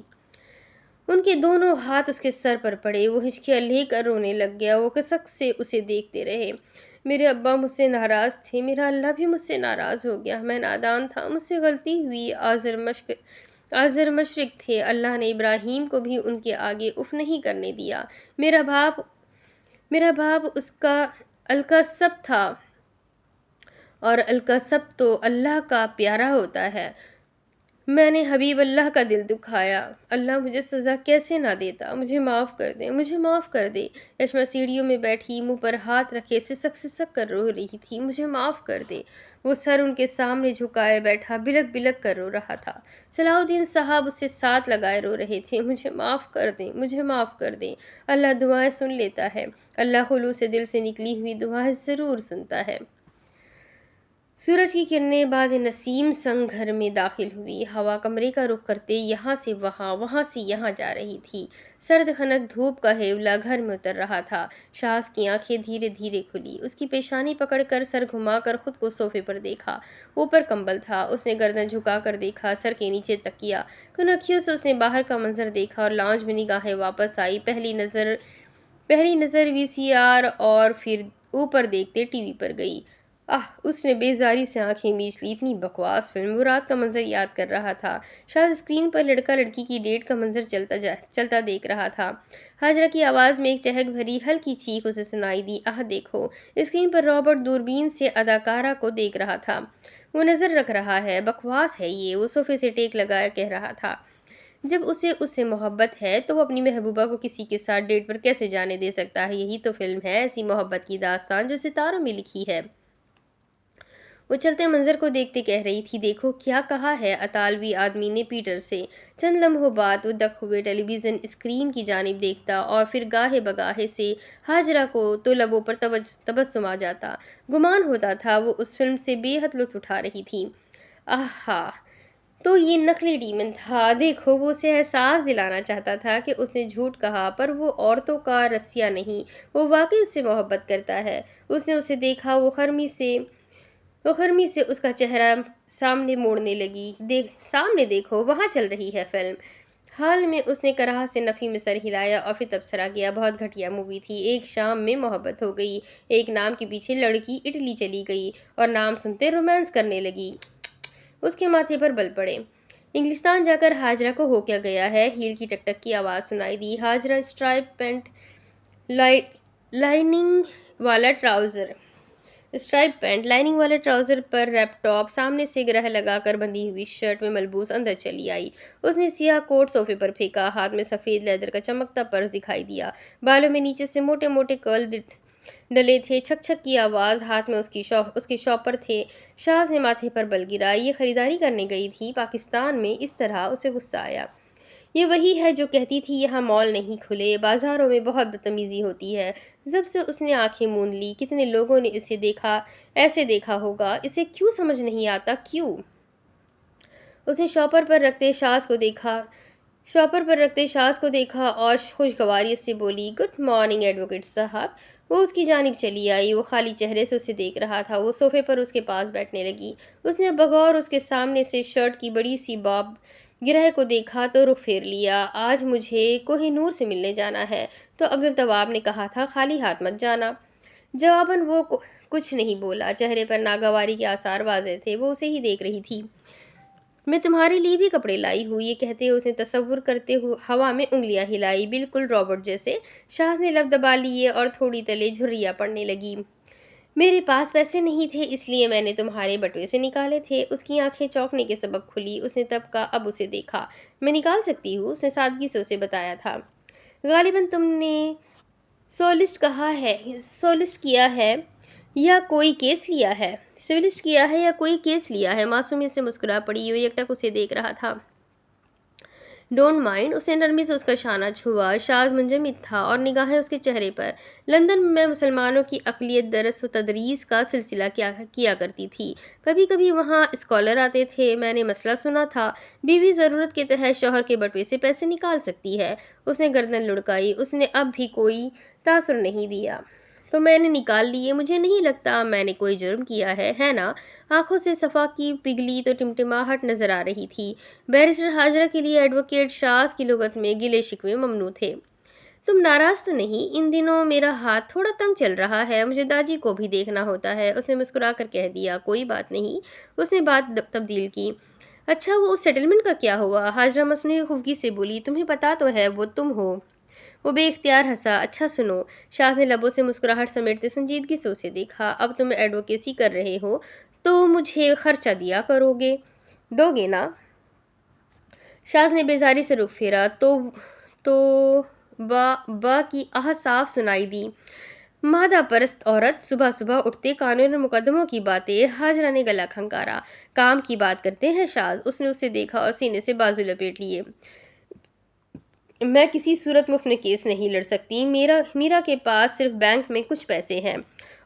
S1: ان کے دونوں ہاتھ اس کے سر پر پڑے، وہ ہچکیاں لے کر رونے لگ گیا۔ وہ کسک سے اسے دیکھتے رہے۔ میرے ابا مجھ سے ناراض تھے، میرا اللہ بھی مجھ سے ناراض ہو گیا، میں نادان تھا، مجھ سے غلطی ہوئی۔ آزر مشرق تھے، اللہ نے ابراہیم کو بھی ان کے آگے اف نہیں کرنے دیا۔ میرا باپ اس کا الکسب تھا، اور الکسب تو اللہ کا پیارا ہوتا ہے۔ میں نے حبیب اللہ کا دل دکھایا، اللہ مجھے سزا کیسے نہ دیتا، مجھے معاف کر دے، مجھے معاف کر دے۔ یشما سیڑھیوں میں بیٹھی منہ پر ہاتھ رکھے سسک سسک کر رو رہی تھی، مجھے معاف کر دے۔ وہ سر ان کے سامنے جھکائے بیٹھا بلک بلک کر رو رہا تھا۔ صلاح الدین صاحب اس سے ساتھ لگائے رو رہے تھے، مجھے معاف کر دیں، مجھے معاف کر دیں، اللہ دعائیں سن لیتا ہے، اللہ خلوص دل سے نکلی ہوئی دعائیں ضرور سنتا ہے۔ سورج کی کرنیں بعد نسیم سنگ گھر میں داخل ہوئی، ہوا کمرے کا رخ کرتے یہاں سے وہاں، وہاں سے یہاں جا رہی تھی۔ سرد خنک دھوپ کا ہیولا گھر میں اتر رہا تھا۔ شاز کی آنکھیں دھیرے دھیرے کھلی، اس کی پیشانی پکڑ کر سر گھما کر خود کو صوفے پر دیکھا۔ اوپر کمبل تھا، اس نے گردن جھکا کر دیکھا، سر کے نیچے تکیا۔ کنکھیوں سے اس نے باہر کا منظر دیکھا اور لاؤنج میں نگاہیں واپس آئی۔ پہلی نظر وی سی آر اور پھر اوپر دیکھتے ٹی وی پر گئی۔ اس نے بیزاری سے آنکھیں میچ لی، اتنی بکواس فلم۔ وہ رات کا منظر یاد کر رہا تھا۔ شاید اسکرین پر لڑکا لڑکی کی ڈیٹ کا منظر چلتا دیکھ رہا تھا۔ ہاجرہ کی آواز میں ایک چہک بھری ہلکی چیخ اسے سنائی دی، دیکھو! اسکرین پر رابرٹ دوربین سے اداکارہ کو دیکھ رہا تھا۔ وہ نظر رکھ رہا ہے، بکواس ہے یہ، وہ صوفے سے ٹیک لگائے کہہ رہا تھا۔ جب اسے اس سے محبت ہے تو وہ اپنی محبوبہ کو کسی کے ساتھ ڈیٹ پر کیسے جانے دے سکتا ہے؟ یہی تو فلم ہے، ایسی محبت کی داستان جو ستاروں میں لکھی ہے۔ وہ چلتے منظر کو دیکھتے کہہ رہی تھی، دیکھو کیا کہا ہے اطالوی آدمی نے پیٹر سے۔ چند لمحوں بعد وہ دک ہوئے ٹیلی ویژن اسکرین کی جانب دیکھتا اور پھر گاہے بگاہے سے ہاجرہ کو تو لبوں پر تبسم آ جاتا۔ گمان ہوتا تھا وہ اس فلم سے بے حد لطف اٹھا رہی تھی۔ تو یہ نقلی ڈیمن تھا، دیکھو! وہ اسے احساس دلانا چاہتا تھا کہ اس نے جھوٹ کہا، پر وہ عورتوں کا رسیا نہیں، وہ واقعی اس سے محبت کرتا ہے۔ اس نے اسے دیکھا، وہ خرمی سے اس کا چہرہ سامنے موڑنے لگی۔ سامنے دیکھو، وہاں چل رہی ہے فلم۔ حال میں اس نے کراہت سے نفی میں سر ہلایا اور پھر تبصرہ کیا، بہت گھٹیا مووی تھی، ایک شام میں محبت ہو گئی، ایک نام کے پیچھے لڑکی اٹلی چلی گئی اور نام سنتے رومانس کرنے لگی۔ اس کے ماتھے پر بل پڑے۔ انگلستان جا کر ہاجرہ کو ہو کیا گیا ہے؟ ہیل کی ٹک ٹک کی آواز سنائی دی۔ ہاجرہ اسٹرائپ پینٹ، لائننگ والا ٹراؤزر پر ریپ ٹاپ، سامنے سے گرہ لگا کر بندھی ہوئی شرٹ میں ملبوس اندر چلی آئی۔ اس نے سیاہ کوٹ صوفے پر پھینکا، ہاتھ میں سفید لیدر کا چمکتا پرس دکھائی دیا، بالوں میں نیچے سے موٹے موٹے کرل ڈلے تھے، چھک چھک کی آواز، ہاتھ میں اس کے شاپر تھے۔ شاز نے ماتھے پر بل گرا، یہ خریداری کرنے گئی تھی پاکستان میں؟ اس طرح اسے غصہ آیا۔ یہ وہی ہے جو کہتی تھی یہاں مال نہیں کھلے، بازاروں میں بہت بدتمیزی ہوتی ہے۔ جب سے اس نے آنکھیں موند لی، کتنے لوگوں نے اسے ایسے دیکھا ہوگا، اسے کیوں سمجھ نہیں آتا کیوں؟ اس نے شاپر پر رکھتے شاز کو دیکھا اور خوشگواریت سے بولی، گڈ مارننگ ایڈوکیٹ صاحب۔ وہ اس کی جانب چلی آئی، وہ خالی چہرے سے اسے دیکھ رہا تھا۔ وہ صوفے پر اس کے پاس بیٹھنے لگی۔ اس نے بغور اس کے سامنے سے شرٹ کی بڑی سی باب گرہ کو دیکھا تو رخ پھیر لیا۔ آج مجھے کوہ نور سے ملنے جانا ہے، تو عبدالتواب نے کہا تھا خالی ہاتھ مت جانا۔ جواباً وہ کچھ نہیں بولا، چہرے پر ناگواری کے آثار واضح تھے، وہ اسے ہی دیکھ رہی تھی۔ میں تمہارے لیے بھی کپڑے لائی ہوں، یہ کہتے ہوئے اس نے تصور کرتے ہوئے ہوا میں انگلیاں ہلائی، بالکل رابرٹ جیسے۔ شاز نے لب دبا لیے اور تھوڑی تلے جھریاں پڑنے لگی۔ میرے پاس پیسے نہیں تھے، اس لیے میں نے تمہارے بٹوے سے نکالے تھے۔ اس کی آنکھیں چونکنے کے سبب کھلی، اس نے تب کا اب اسے دیکھا۔ میں نکال سکتی ہوں، اس نے سادگی سے اسے بتایا تھا۔ غالباً تم نے سولسٹ کیا ہے یا کوئی کیس لیا ہے؟ سولسٹ کیا ہے یا کوئی کیس لیا ہے؟ معصومیت سے مسکرا پڑی، وہ یکٹک اسے دیکھ رہا تھا۔ ڈونٹ مائنڈ، اس نے نرمی سے اس کا شانہ چھوا۔ شاز منجمد تھا اور نگاہیں اس کے چہرے پر۔ لندن میں مسلمانوں کی اقلیت درس و تدریس کا سلسلہ کیا کرتی تھی۔ کبھی کبھی وہاں اسکالر آتے تھے۔ میں نے مسئلہ سنا تھا، بیوی ضرورت کے تحت شوہر کے بٹوے سے پیسے نکال سکتی ہے۔ اس نے گردن لڑکائی، اس نے اب بھی کوئی تاثر نہیں دیا۔ تو میں نے نکال لیے، مجھے نہیں لگتا میں نے کوئی جرم کیا ہے نا؟ آنکھوں سے صفا کی پگھلی تو ٹمٹماہٹ نظر آ رہی تھی۔ بیرسٹر ہاجرہ کے لیے ایڈوکیٹ شاز کی لغت میں گلے شکوے ممنوع تھے۔ تم ناراض تو نہیں؟ ان دنوں میرا ہاتھ تھوڑا تنگ چل رہا ہے، مجھے داجی کو بھی دیکھنا ہوتا ہے۔ اس نے مسکرا کر کہہ دیا، کوئی بات نہیں۔ اس نے بات تبدیل کی، اچھا وہ اس سیٹلمنٹ کا کیا ہوا؟ ہاجرہ مصنوعی خفگی سے بولی، تمہیں پتا تو ہے وہ تم ہو۔ وہ بے اختیار ہنسا، اچھا سنو۔ شاز نے لبوں سے مسکراہٹ سمیٹتے سنجیدگی سے اسے دیکھا، اب تم ایڈوکیسی کر رہے ہو تو مجھے خرچہ دو گے نا؟ شاز نے بیزاری سے رخ پھیرا تو با کی آہ صاف سنائی دی، مادہ پرست عورت، صبح صبح اٹھتے قانون اور مقدموں کی باتیں۔ ہاجرہ نے گلا کھنکارا، کام کی بات کرتے ہیں شاز؟ اس نے اسے دیکھا اور سینے سے بازو لپیٹ لیے۔ میں کسی صورت مفت میں کیس نہیں لڑ سکتی، میرا کے پاس صرف بینک میں کچھ پیسے ہیں،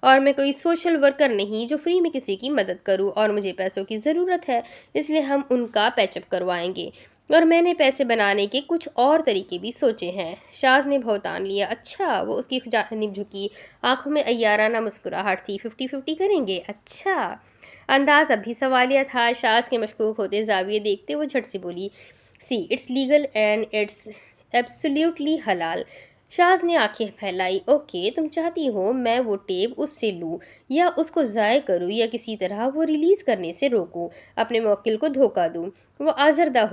S1: اور میں کوئی سوشل ورکر نہیں جو فری میں کسی کی مدد کروں، اور مجھے پیسوں کی ضرورت ہے، اس لیے ہم ان کا پیچ اپ کروائیں گے، اور میں نے پیسے بنانے کے کچھ اور طریقے بھی سوچے ہیں۔ شاز نے بہتان لیا، اچھا؟ وہ اس کی جانب جھکی، آنکھوں میں عیارانہ مسکراہٹ تھی، 50-50 کریں گے؟ اچھا؟ انداز اب بھی سوالیہ تھا۔ شاز کے مشکوک ہوتے زاویے دیکھتے وہ جھٹ سے بولی، see it's legal and it's absolutely حلال۔ شاز نے آنکھیں پھیلائی، اوکے، تم چاہتی ہو میں وہ ٹیپ اس سے لوں یا اس کو ضائع کروں یا کسی طرح وہ ریلیز کرنے سے روکوں، اپنے موکل کو دھوکہ دوں؟ وہ آزردہ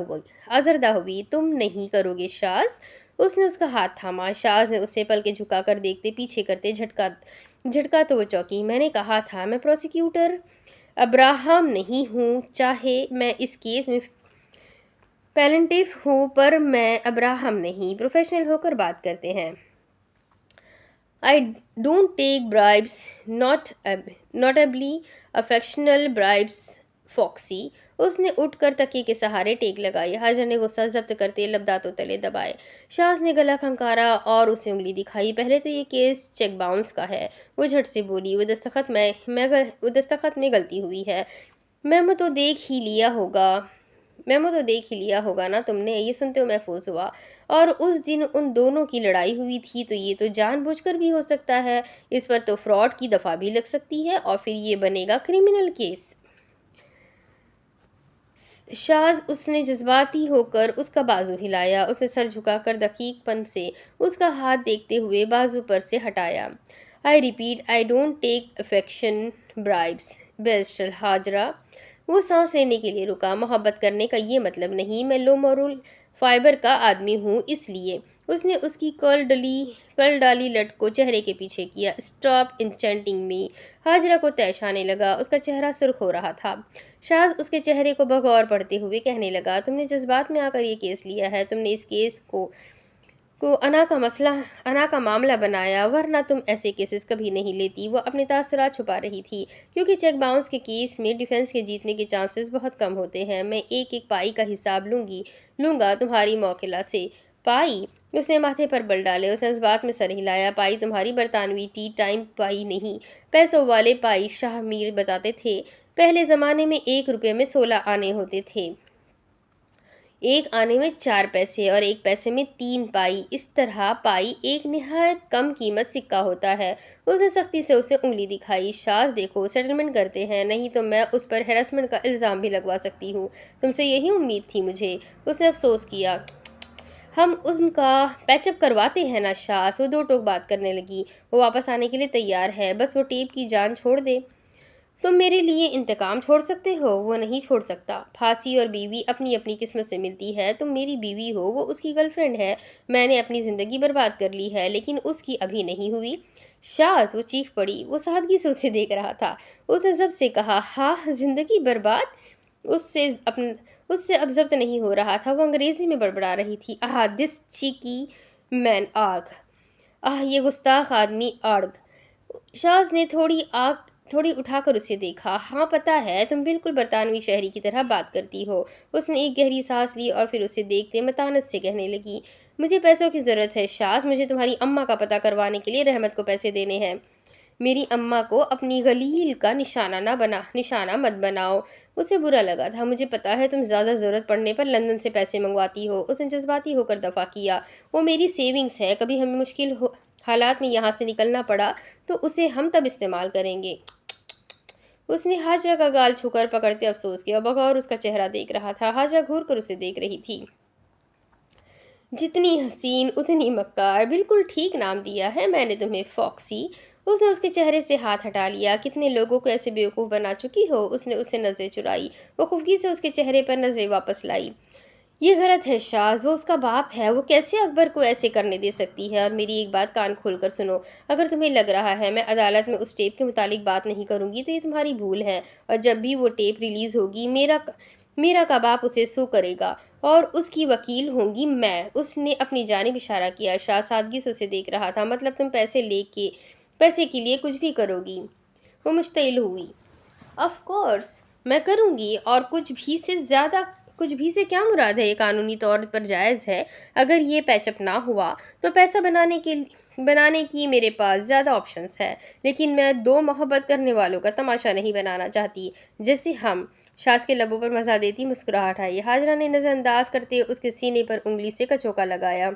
S1: ہوئی، تم نہیں کرو گے شاز؟ اس نے اس کا ہاتھ تھاما۔ شاز نے اسے پلکیں جھکا کر دیکھتے پیچھے کرتے جھٹکا تو وہ چونکی۔ میں نے کہا تھا میں پروسیکیوٹر ابراہم نہیں ہوں، چاہے میں اس کیس میں پلینٹیف ہوں، پر میں ابراہم نہیں۔ پروفیشنل ہو کر بات کرتے ہیں۔ I don't take bribes, notably affectional bribes, فاکسی۔ اس نے اٹھ کر تکیے کے سہارے ٹیک لگائی۔ ہاجرہ نے غصہ ضبط کرتے لب دانتوں تلے دبائے۔ شاز نے گلا کھنکارا اور اسے انگلی دکھائی، پہلے تو یہ کیس چیک باؤنس کا ہے۔ وہ جھٹ سے بولی، وہ دستخط میں غلطی ہوئی ہے۔ میمو تو دیکھ ہی لیا ہوگا نا تم نے؟ یہ سنتے ہوئے محفوظ ہوا، اور اس دن ان دونوں کی لڑائی ہوئی تھی، تو یہ تو جان بوجھ کر بھی ہو سکتا ہے، اس پر تو فراڈ کی دفعہ بھی لگ سکتی ہے، اور پھر یہ بنے گا کرمنل کیس۔ شاز، اس نے جذباتی ہو کر اس کا بازو ہلایا۔ اس نے سر جھکا کر دقیق پن سے اس کا ہاتھ دیکھتے ہوئے بازو پر سے ہٹایا۔ I repeat, I don't take affection bribes, barrister Hajra. وہ سانس لینے کے لیے رکا، محبت کرنے کا یہ مطلب نہیں، میں لو مورل فائبر کا آدمی ہوں، اس لیے۔ اس نے اس کی کرل ڈالی لٹ کو چہرے کے پیچھے کیا، اسٹاپ انچینٹنگ می۔ ہاجرہ کو طیش آنے لگا، اس کا چہرہ سرخ ہو رہا تھا۔ شاز اس کے چہرے کو بغور پڑھتے ہوئے کہنے لگا، تم نے جذبات میں آ کر یہ کیس لیا ہے، تم نے اس کیس کو انا کا معاملہ بنایا، ورنہ تم ایسے کیسز کبھی نہیں لیتی۔ وہ اپنے تاثرات چھپا رہی تھی، کیونکہ چیک باؤنس کے کیس میں ڈیفنس کے جیتنے کے چانسز بہت کم ہوتے ہیں۔ میں ایک ایک پائی کا حساب لوں گا تمہاری موکلہ سے۔ پائی؟ اس نے ماتھے پر بل ڈالے، اس نے اس بات میں سر ہلایا، پائی تمہاری برطانوی ٹی ٹائم پائی نہیں، پیسوں والے پائی۔ شاہ میر بتاتے تھے پہلے زمانے میں 1 روپے میں 16 آنے ہوتے تھے، 1 آنے میں 4 پیسے اور 1 پیسے میں 3 پائی، اس طرح پائی ایک نہایت کم قیمت سکہ ہوتا ہے۔ اس نے سختی سے اسے انگلی دکھائی، شاز دیکھو، سیٹلمنٹ کرتے ہیں، نہیں تو میں اس پر ہراسمنٹ کا الزام بھی لگوا سکتی ہوں۔ تم سے یہی امید تھی مجھے؟ اس نے افسوس کیا، ہم ان کا پیچ اپ کرواتے ہیں نا شاز۔ وہ 2 ٹوک بات کرنے لگی، وہ واپس آنے کے لیے تیار ہے، بس وہ ٹیپ کی جان چھوڑ دے۔ تم میرے لیے انتقام چھوڑ سکتے ہو؟ وہ نہیں چھوڑ سکتا۔ پھانسی اور بیوی اپنی اپنی قسمت سے ملتی ہے۔ تم میری بیوی ہو، وہ اس کی گرل فرینڈ ہے۔ میں نے اپنی زندگی برباد کر لی ہے، لیکن اس کی ابھی نہیں ہوئی۔ شاز، وہ چیخ پڑی۔ وہ سادگی سے اسے دیکھ رہا تھا۔ اس نے ضبط سے کہا، ہاں، زندگی برباد؟ اس سے اب ضبط نہیں ہو رہا تھا۔ وہ انگریزی میں بڑبڑا رہی تھی، دس چیکی مین آرگ، یہ گستاخ آدمی آرگ۔ شاز نے تھوڑی اٹھا کر اسے دیکھا۔ ہاں، پتہ ہے، تم بالکل برطانوی شہری کی طرح بات کرتی ہو۔ اس نے ایک گہری سانس لی اور پھر اسے دیکھتے متانت سے کہنے لگی، مجھے پیسوں کی ضرورت ہے شاز، مجھے تمہاری اماں کا پتہ کروانے کے لیے رحمت کو پیسے دینے ہیں۔ میری اماں کو اپنی غلیل کا نشانہ مت بناؤ۔ اسے برا لگا تھا۔ مجھے پتا ہے تم زیادہ ضرورت پڑنے پر لندن سے پیسے منگواتی ہو۔ اس نے جذباتی ہو کر دفاع کیا، وہ میری سیونگز ہے، کبھی ہمیں مشکل حالات میں یہاں سے نکلنا پڑا تو اسے ہم تب استعمال کریں گے۔ اس نے حاجرہ کا گال چھو کر پکڑتے افسوس کیا، بغور اس کا چہرہ دیکھ رہا تھا۔ حاجرہ گھور کر اسے دیکھ رہی تھی۔ جتنی حسین اتنی مکار، بالکل ٹھیک نام دیا ہے میں نے تمہیں، فاکسی۔ اس نے اس کے چہرے سے ہاتھ ہٹا لیا۔ کتنے لوگوں کو ایسے بیوقوف بنا چکی ہو؟ اس نے اس سے نظریں چرائی۔ وہ خفگی سے اس کے چہرے پر نظریں واپس لائی۔ یہ غلط ہے شاز، وہ اس کا باپ ہے، وہ کیسے اکبر کو ایسے کرنے دے سکتی ہے؟ اور میری ایک بات کان کھول کر سنو، اگر تمہیں لگ رہا ہے میں عدالت میں اس ٹیپ کے متعلق بات نہیں کروں گی تو یہ تمہاری بھول ہے، اور جب بھی وہ ٹیپ ریلیز ہوگی میرا کا باپ اسے سو کرے گا اور اس کی وکیل ہوں گی میں۔ اس نے اپنی جانب اشارہ کیا۔ شاز سادگی سے اسے دیکھ رہا تھا۔ مطلب تم پیسے کے لیے کچھ بھی کرو گی؟ وہ مشتعل ہوئی۔ آف کورس میں کروں گی، اور کچھ بھی سے کیا مراد ہے؟ یہ قانونی طور پر جائز ہے۔ اگر یہ پیچ اپ نہ ہوا تو پیسہ بنانے کی میرے پاس زیادہ آپشنز ہے، لیکن میں دو محبت کرنے والوں کا تماشا نہیں بنانا چاہتی جیسے ہم۔ شاز کے لبوں پر مزہ دیتی مسکراہٹ آئی۔ حاجرہ نے نظر انداز کرتے اس کے سینے پر انگلی سے کچوکا لگایا۔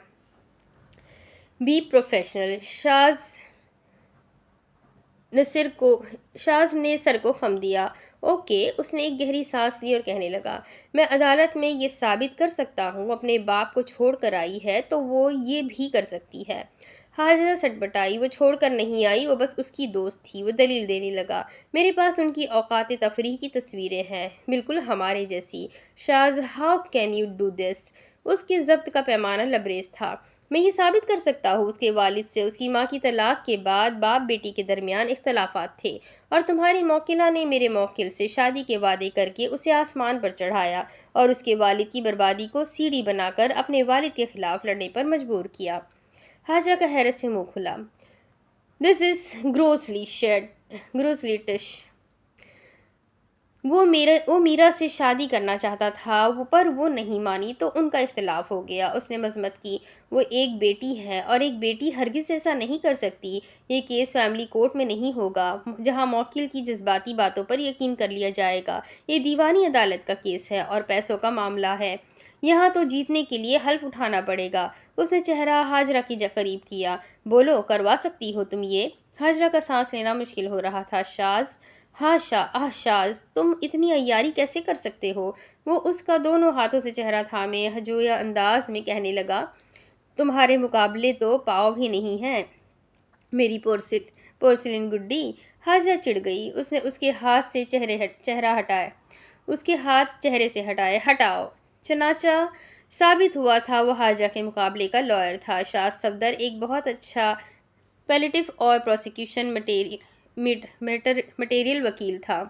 S1: Be professional. شاز نے سر کو خم دیا۔ اوکے۔ اس نے ایک گہری سانس لی اور کہنے لگا، میں عدالت میں یہ ثابت کر سکتا ہوں اپنے باپ کو چھوڑ کر آئی ہے تو وہ یہ بھی کر سکتی ہے۔ حاجرہ سٹپٹائی۔ وہ چھوڑ کر نہیں آئی، وہ بس اس کی دوست تھی۔ وہ دلیل دینے لگا، میرے پاس ان کی اوقات تفریح کی تصویریں ہیں، بالکل ہمارے جیسی۔ Shaz, how can you do this? اس کے ضبط کا پیمانہ لبریز تھا۔ میں یہ ثابت کر سکتا ہوں، اس کے والد سے اس کی ماں کی طلاق کے بعد باپ بیٹی کے درمیان اختلافات تھے، اور تمہاری موکلہ نے میرے موکل سے شادی کے وعدے کر کے اسے آسمان پر چڑھایا اور اس کے والد کی بربادی کو سیڑھی بنا کر اپنے والد کے خلاف لڑنے پر مجبور کیا۔ حاجرہ کا حیرت سے منہ کھلا۔ دس از گروسلی ٹش۔ وہ میرا سے شادی کرنا چاہتا تھا، پر وہ نہیں مانی تو ان کا اختلاف ہو گیا۔ اس نے مذمت کی، وہ ایک بیٹی ہے اور ایک بیٹی ہرگز ایسا نہیں کر سکتی۔ یہ کیس فیملی کورٹ میں نہیں ہوگا جہاں موکل کی جذباتی باتوں پر یقین کر لیا جائے گا۔ یہ دیوانی عدالت کا کیس ہے اور پیسوں کا معاملہ ہے، یہاں تو جیتنے کے لیے حلف اٹھانا پڑے گا۔ اس نے چہرہ حاجرہ کی قریب کیا۔ بولو، کروا سکتی ہو تم یہ؟ حاجرہ کا سانس لینا مشکل ہو رہا تھا۔ شاز، شاز، تم اتنی عیاری کیسے کر سکتے ہو؟ وہ اس کا دونوں ہاتھوں سے چہرہ تھامے ہجویہ انداز میں کہنے لگا، تمہارے مقابلے تو پاؤ بھی نہیں ہیں میری پورسلین گڈی۔ حاجرہ چڑ گئی۔ اس نے اس کے ہاتھ سے چہرے سے ہٹائے۔ ہٹاؤ۔ چنانچہ ثابت ہوا تھا وہ حاجرہ کے مقابلے کا لائر تھا۔ شاز صفدر ایک بہت اچھا پیلیٹیو اور پروسیکیوشن مٹیریل وکیل تھا۔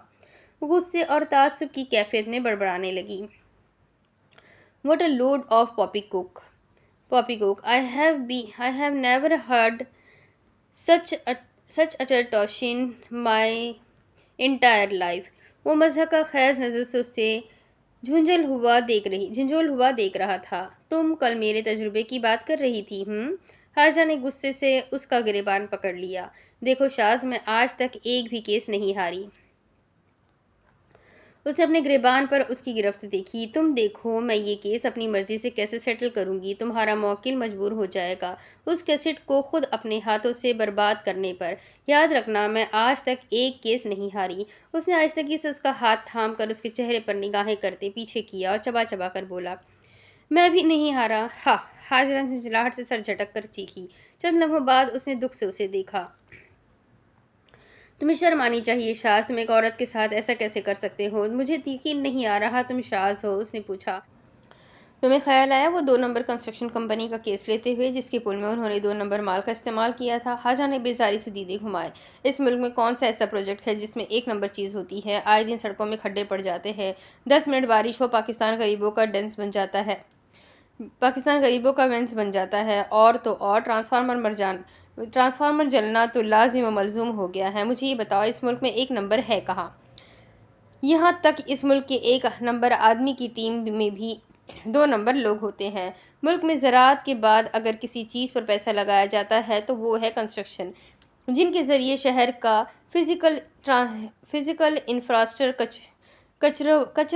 S1: غصے اور تعصب کی کیفیت میں بڑبڑانے لگی، What a load of poppycock! I have never heard such utter tosh in my entire life. وہ مضحکہ خیز نظر سے اسے جھنجھول ہوا دیکھ رہا تھا۔ تم کل میرے تجربے کی بات کر رہی تھی، حاجرہ نے غصے سے اس کا گریبان پکڑ لیا۔ دیکھو شاز، میں آج تک ایک بھی کیس نہیں ہاری۔ اس نے اپنے گریبان پر اس کی گرفت دیکھی۔ تم دیکھو میں یہ کیس اپنی مرضی سے کیسے سیٹل کروں گی، تمہارا موکل مجبور ہو جائے گا اس کیسٹ کو خود اپنے ہاتھوں سے برباد کرنے پر۔ یاد رکھنا، میں آج تک ایک کیس نہیں ہاری۔ اس نے آہستگی سے اس کا ہاتھ تھام کر اس کے چہرے پر نگاہیں کرتے پیچھے کیا اور چبا چبا کر بولا، میں بھی نہیں ہارا۔ ہاں، حاجرہ نے جھنجھلاہٹ سے سر جھٹک کر چیخی۔ چند لمحوں بعد اس نے دکھ سے اسے دیکھا۔ تمہیں شرم آنی چاہیے شاز، تم ایک عورت کے ساتھ ایسا کیسے کر سکتے ہو؟ مجھے یقین نہیں آ رہا تم شاز ہو، اس نے پوچھا۔ تمہیں خیال آیا وہ 2 نمبر کنسٹرکشن کمپنی کا کیس لیتے ہوئے جس کے پل میں انہوں نے 2 نمبر مال کا استعمال کیا تھا؟ حاجہ نے بیزاری سے دیدے گھمائے۔ اس ملک میں کون سا ایسا پروجیکٹ ہے جس میں 1 نمبر چیز ہوتی ہے؟ آئے دن سڑکوں میں کھڈے پڑ جاتے ہیں، 10 منٹ بارش ہو پاکستان غریبوں کا ڈینس بن جاتا ہے، پاکستان غریبوں کا وینس بن جاتا ہے، اور تو اور ٹرانسفارمر جلنا تو لازم و ملزوم ہو گیا ہے۔ مجھے یہ بتاؤ اس ملک میں 1 نمبر ہے کہاں؟ یہاں تک اس ملک کے 1 نمبر آدمی کی ٹیم میں بھی 2 نمبر لوگ ہوتے ہیں۔ ملک میں زراعت کے بعد اگر کسی چیز پر پیسہ لگایا جاتا ہے تو وہ ہے کنسٹرکشن، جن کے ذریعے شہر کا فزیکل انفراسٹرکچر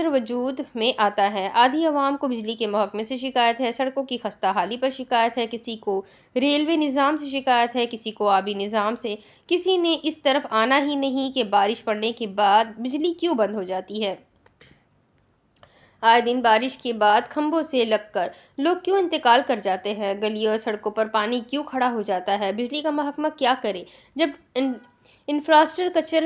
S1: وجود میں آتا ہے۔ آدھی عوام کو بجلی کے محکمے سے شکایت ہے، سڑکوں کی خستہ حالی پر شکایت ہے، کسی کو ریلوے نظام سے شکایت ہے، کسی کو آبی نظام سے۔ کسی نے اس طرف آنا ہی نہیں کہ بارش پڑنے کے بعد بجلی کیوں بند ہو جاتی ہے۔ آئے دن بارش کے بعد کھمبوں سے لگ کر لوگ کیوں انتقال کر جاتے ہیں، گلیوں اور سڑکوں پر پانی کیوں کھڑا ہو جاتا ہے۔ بجلی کا محکمہ کیا کرے جب انفراسٹرکچر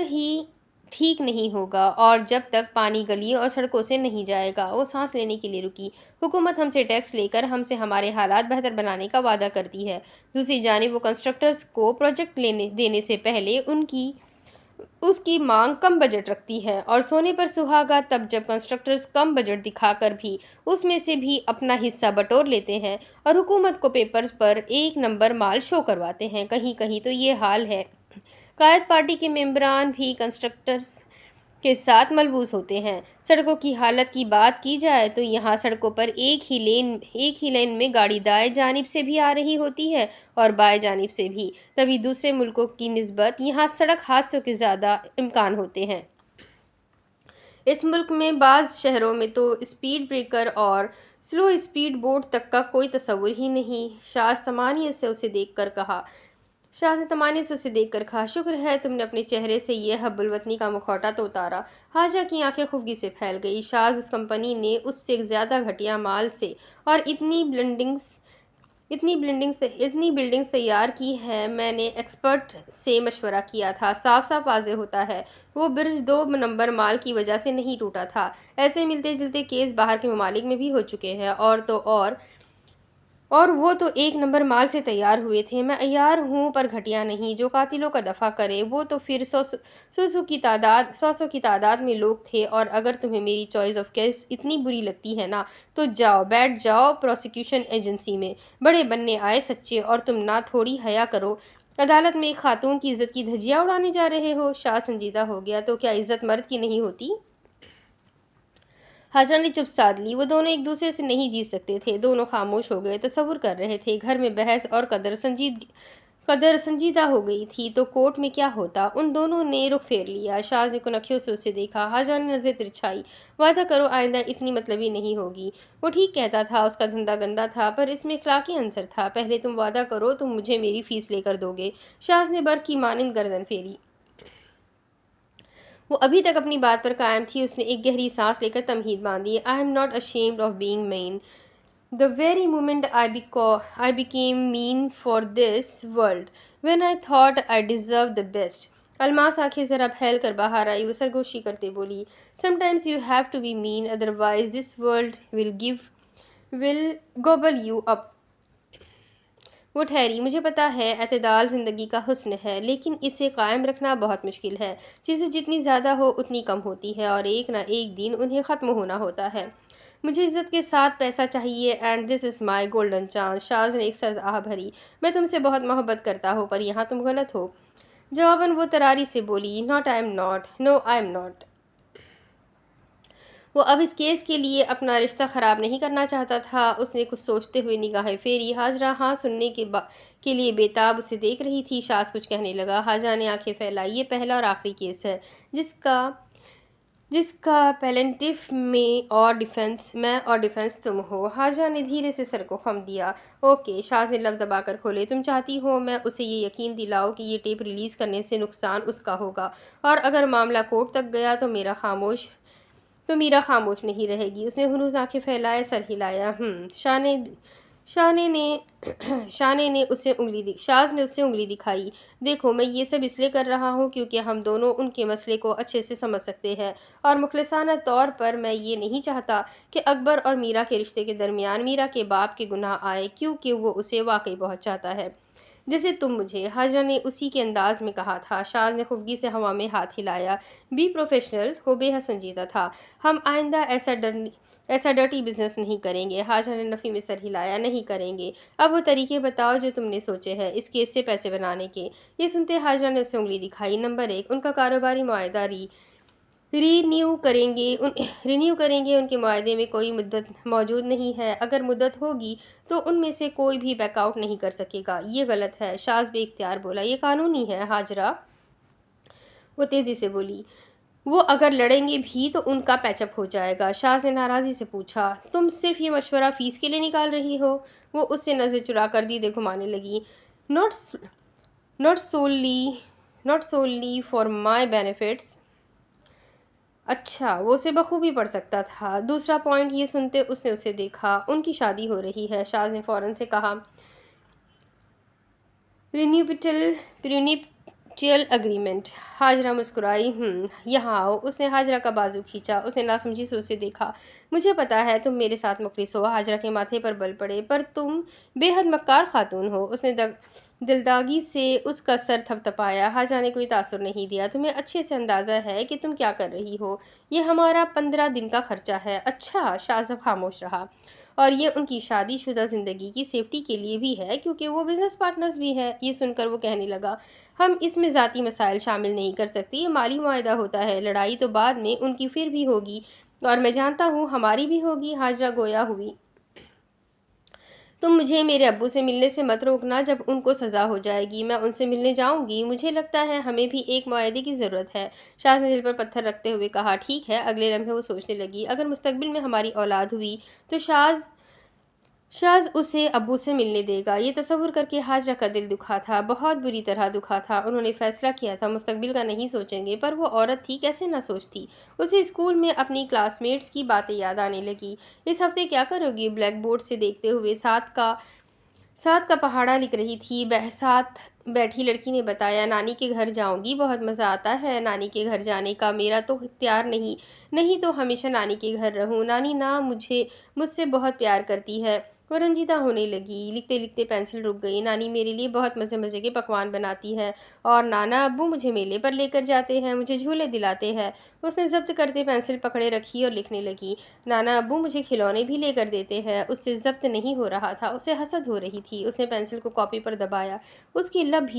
S1: ہی ٹھیک نہیں ہوگا، اور جب تک پانی گلیوں اور سڑکوں سے نہیں جائے گا۔ وہ سانس لینے کے لیے رکی۔ حکومت ہم سے ٹیکس لے کر ہم سے ہمارے حالات بہتر بنانے کا وعدہ کرتی ہے، دوسری جانب وہ کنسٹرکٹرز کو پروجیکٹ دینے سے پہلے اس کی مانگ کم بجٹ رکھتی ہے، اور سونے پر سہاگا تب جب کنسٹرکٹرز کم بجٹ دکھا کر بھی اس میں سے بھی اپنا حصہ بٹور لیتے ہیں اور حکومت کو پیپرز پر 1 نمبر مال شو کرواتے ہیں۔ کہیں کہیں تو یہ حال ہے۔ قائد پارٹی کے ممبران بھی کنسٹرکٹرز کے ساتھ ملوث ہوتے ہیں۔ سڑکوں کی حالت کی بات کی جائے تو یہاں سڑکوں پر ایک ہی لین میں گاڑی دائیں جانب سے بھی آ رہی ہوتی ہے اور بائیں جانب سے بھی، تبھی دوسرے ملکوں کی نسبت یہاں سڑک حادثوں کے زیادہ امکان ہوتے ہیں۔ اس ملک میں بعض شہروں میں تو اسپیڈ بریکر اور سلو اسپیڈ بورڈ تک کا کوئی تصور ہی نہیں۔ شاز نے طمانینت سے اسے دیکھ کر کہا، شکر ہے تم نے اپنے چہرے سے یہ حب الوطنی کا مکھوٹا تو اتارا۔ حاجہ کی آنکھیں خفگی سے پھیل گئی۔ شاز، اس کمپنی نے اس سے زیادہ گھٹیا مال سے اور اتنی بلڈنگز تیار کی ہیں، میں نے ایکسپرٹ سے مشورہ کیا تھا، صاف صاف واضح ہوتا ہے وہ برج 2 نمبر مال کی وجہ سے نہیں ٹوٹا تھا۔ ایسے ملتے جلتے کیس باہر کے ممالک میں بھی ہو چکے ہیں، اور وہ تو 1 نمبر مال سے تیار ہوئے تھے۔ میں عیار ہوں پر گھٹیا نہیں۔ جو قاتلوں کا دفاع کرے وہ تو پھر سو کی تعداد میں لوگ تھے، اور اگر تمہیں میری چوائس آف کیس اتنی بری لگتی ہے نا تو بیٹھ جاؤ پروسیکیوشن ایجنسی میں۔ بڑے بننے آئے سچے، اور تم نہ تھوڑی حیا کرو، عدالت میں ایک خاتون کی عزت کی دھجیاں اڑانے جا رہے ہو۔ شاہ سنجیدہ ہو گیا، تو کیا عزت مرد کی نہیں ہوتی؟ حاجہ نے چپ سادھ لی۔ وہ دونوں ایک دوسرے سے نہیں جیت سکتے تھے۔ دونوں خاموش ہو گئے، تصور کر رہے تھے گھر میں بحث اور قدر سنجیدہ ہو گئی تھی تو کورٹ میں کیا ہوتا۔ ان دونوں نے رخ پھیر لیا۔ شاز نے کنکھیوں سے اسے دیکھا۔ حاجہ نے نظریں ترچھائی۔ وعدہ کرو آئندہ اتنی مطلبی نہیں ہوگی۔ وہ ٹھیک کہتا تھا، اس کا دھندا گندا تھا، پر اس میں اخلاقی عنصر تھا۔ پہلے تم وعدہ کرو تم مجھے میری فیس لے کر دو گے۔ شاز نے برق کی مانند گردن پھیری۔ وہ ابھی تک اپنی بات پر قائم تھی۔ اس نے ایک گہری سانس لے کر تمہید باندھی۔ I am not ashamed of being mean. The very moment I became mean for this world, when I thought I deserved the best. الماس آنکھیں ذرا پھیل کر باہر آئی۔ وہ سرگوشی کرتے بولی، Sometimes you have to be mean, otherwise this world will gobble you up. وہ ٹھہری۔ مجھے پتا ہے اعتدال زندگی کا حسن ہے، لیکن اسے قائم رکھنا بہت مشکل ہے۔ چیزیں جتنی زیادہ ہو اتنی کم ہوتی ہے، اور ایک نہ ایک دن انہیں ختم ہونا ہوتا ہے۔ مجھے عزت کے ساتھ پیسہ چاہیے، and this is my golden chance. Shaz نے ایک سرد آہ بھری۔ میں تم سے بہت محبت کرتا ہوں، پر یہاں تم غلط ہو۔ جواباً وہ تراری سے بولی، No I am not. وہ اب اس کیس کے لیے اپنا رشتہ خراب نہیں کرنا چاہتا تھا۔ اس نے کچھ سوچتے ہوئے نگاہیں پھیری۔ حاجرہ ہاں سننے کے لیے بےتاب اسے دیکھ رہی تھی۔ شاز کچھ کہنے لگا۔ حاجہ نے آنکھیں پھیلائی۔ یہ پہلا اور آخری کیس ہے جس کا پلینٹف میں اور ڈیفنس تم ہو۔ حاجہ نے دھیرے سے سر کو خم دیا۔ اوکے۔ شاز نے لب دبا کر کھولے۔ تم چاہتی ہو میں اسے یہ یقین دلاؤں کہ یہ ٹیپ ریلیز کرنے سے نقصان اس کا ہوگا، اور اگر معاملہ کورٹ تک گیا تو میرا خاموش نہیں رہے گی۔ اس نے ہنوز آنکھیں پھیلائے سر ہلایا۔ شاہ نے شاز نے اسے انگلی دکھائی۔ دیکھو میں یہ سب اس لیے کر رہا ہوں کیونکہ ہم دونوں ان کے مسئلے کو اچھے سے سمجھ سکتے ہیں، اور مخلصانہ طور پر میں یہ نہیں چاہتا کہ اکبر اور میرا کے رشتے کے درمیان میرا کے باپ کے گناہ آئے، کیونکہ وہ اسے واقعی بہت چاہتا ہے جیسے تم مجھے۔ حاجرہ نے اسی کے انداز میں کہا تھا۔ شاز نے خفگی سے ہوا میں ہاتھ ہلایا۔ بی پروفیشنل، وہ بے حد سنجیدہ تھا۔ ہم آئندہ ایسا ڈرٹی بزنس نہیں کریں گے۔ حاجرہ نے نفی میں سر ہلایا۔ نہیں کریں گے۔ اب وہ طریقے بتاؤ جو تم نے سوچے ہیں اس کیس سے پیسے بنانے کے۔ یہ سنتے حاجرہ نے اسے انگلی دکھائی۔ نمبر 1، ان کا کاروباری معاہدہ رینیو کریں گے۔ ان کے معاہدے میں کوئی مدت موجود نہیں ہے۔ اگر مدت ہوگی تو ان میں سے کوئی بھی بیک آؤٹ نہیں کر سکے گا۔ یہ غلط ہے، شاز بے اختیار بولا۔ یہ قانونی ہے حاجرہ، وہ تیزی سے بولی۔ وہ اگر لڑیں گے بھی تو ان کا پیچ اپ ہو جائے گا۔ شاز نے ناراضی سے پوچھا، تم صرف یہ مشورہ فیس کے لیے نکال رہی ہو؟ وہ اس سے نظر چرا کر دیدے گھمانے لگی۔ not solely for my benefits۔ اچھا، وہ اسے بخوبی پڑھ سکتا تھا۔ دوسرا پوائنٹ۔ یہ سنتے اس نے اسے دیکھا۔ ان کی شادی ہو رہی ہے، شاز نے فوراً سے کہا۔ پرینیپٹیل اگریمنٹ۔ حاجرہ مسکرائی۔ یہاں آؤ۔ اس نے حاجرہ کا بازو کھینچا۔ اس نے ناسمجھی سے اسے دیکھا۔ مجھے پتا ہے تم میرے ساتھ مخلص ہو۔ حاجرہ کے ماتھے پر بل پڑے۔ پر تم بے حد مکار خاتون ہو۔ اس نے دلداغی سے اس کا سر تھپ تھپایا۔ حاجرہ نے کوئی تاثر نہیں دیا۔ تمہیں اچھے سے اندازہ ہے کہ تم کیا کر رہی ہو۔ یہ ہمارا 15 دن کا خرچہ ہے۔ اچھا، شاز اب خاموش رہا۔ اور یہ ان کی شادی شدہ زندگی کی سیفٹی کے لیے بھی ہے کیونکہ وہ بزنس پارٹنرز بھی ہے۔ یہ سن کر وہ کہنے لگا، ہم اس میں ذاتی مسائل شامل نہیں کر سکتے۔ یہ مالی معاہدہ ہوتا ہے۔ لڑائی تو بعد میں ان کی پھر بھی ہوگی، اور میں جانتا ہوں ہماری بھی ہوگی۔ حاجرہ گویا ہوئی۔ تم مجھے میرے ابو سے ملنے سے مت روکنا۔ جب ان کو سزا ہو جائے گی میں ان سے ملنے جاؤں گی۔ مجھے لگتا ہے ہمیں بھی ایک معاہدے کی ضرورت ہے۔ شاز نے دل پر پتھر رکھتے ہوئے کہا، ٹھیک ہے۔ اگلے لمحے وہ سوچنے لگی، اگر مستقبل میں ہماری اولاد ہوئی تو شاز اسے ابو سے ملنے دے گا۔ یہ تصور کر کے حاجرہ کا دل دکھا تھا، بہت بری طرح دکھا تھا۔ انہوں نے فیصلہ کیا تھا مستقبل کا نہیں سوچیں گے، پر وہ عورت تھی، کیسے نہ سوچتی۔ اسے اسکول میں اپنی کلاس میٹس کی باتیں یاد آنے لگی۔ اس ہفتے کیا کرو گی؟ بلیک بورڈ سے دیکھتے ہوئے سات کا پہاڑا لکھ رہی تھی۔ ساتھ بیٹھی لڑکی نے بتایا، نانی کے گھر جاؤں گی، بہت مزہ آتا ہے نانی کے گھر جانے کا۔ میرا تو اختیار نہیں تو ہمیشہ نانی کے گھر رہوں۔ نانی نا مجھ سے بہت پیار کرتی ہے۔ وہ رنجیدہ ہونے لگی۔ لکھتے لکھتے پینسل رک گئی۔ نانی میرے لیے بہت مزے کے پکوان بناتی ہے، اور نانا ابو مجھے میلے پر لے کر جاتے ہیں، مجھے جھولے دلاتے ہیں۔ اس نے ضبط کرتے پینسل پکڑے رکھی اور لکھنے لگی، نانا ابو مجھے کھلونے بھی لے کر دیتے ہیں۔ اس سے ضبط نہیں ہو رہا تھا، اسے حسد ہو رہی تھی۔ اس نے پینسل کو کاپی پر دبایا۔ اس کے لب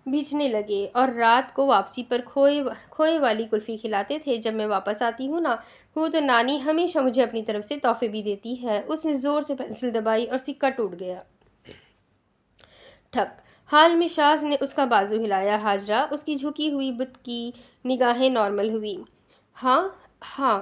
S1: بھیجنے لگے، اور رات کو واپسی پر کھوئے والی کلفی کھلاتے تھے۔ جب میں واپس آتی ہوں تو نانی ہمیشہ مجھے اپنی طرف سے تحفے بھی دیتی ہے۔ اس نے زور سے پینسل دبائی اور سکہ ٹوٹ گیا۔ ٹھک۔ حال میں شاز نے اس کا بازو ہلایا۔ حاجرہ، اس کی جھکی ہوئی بت کی نگاہیں نارمل ہوئی۔ ہاں۔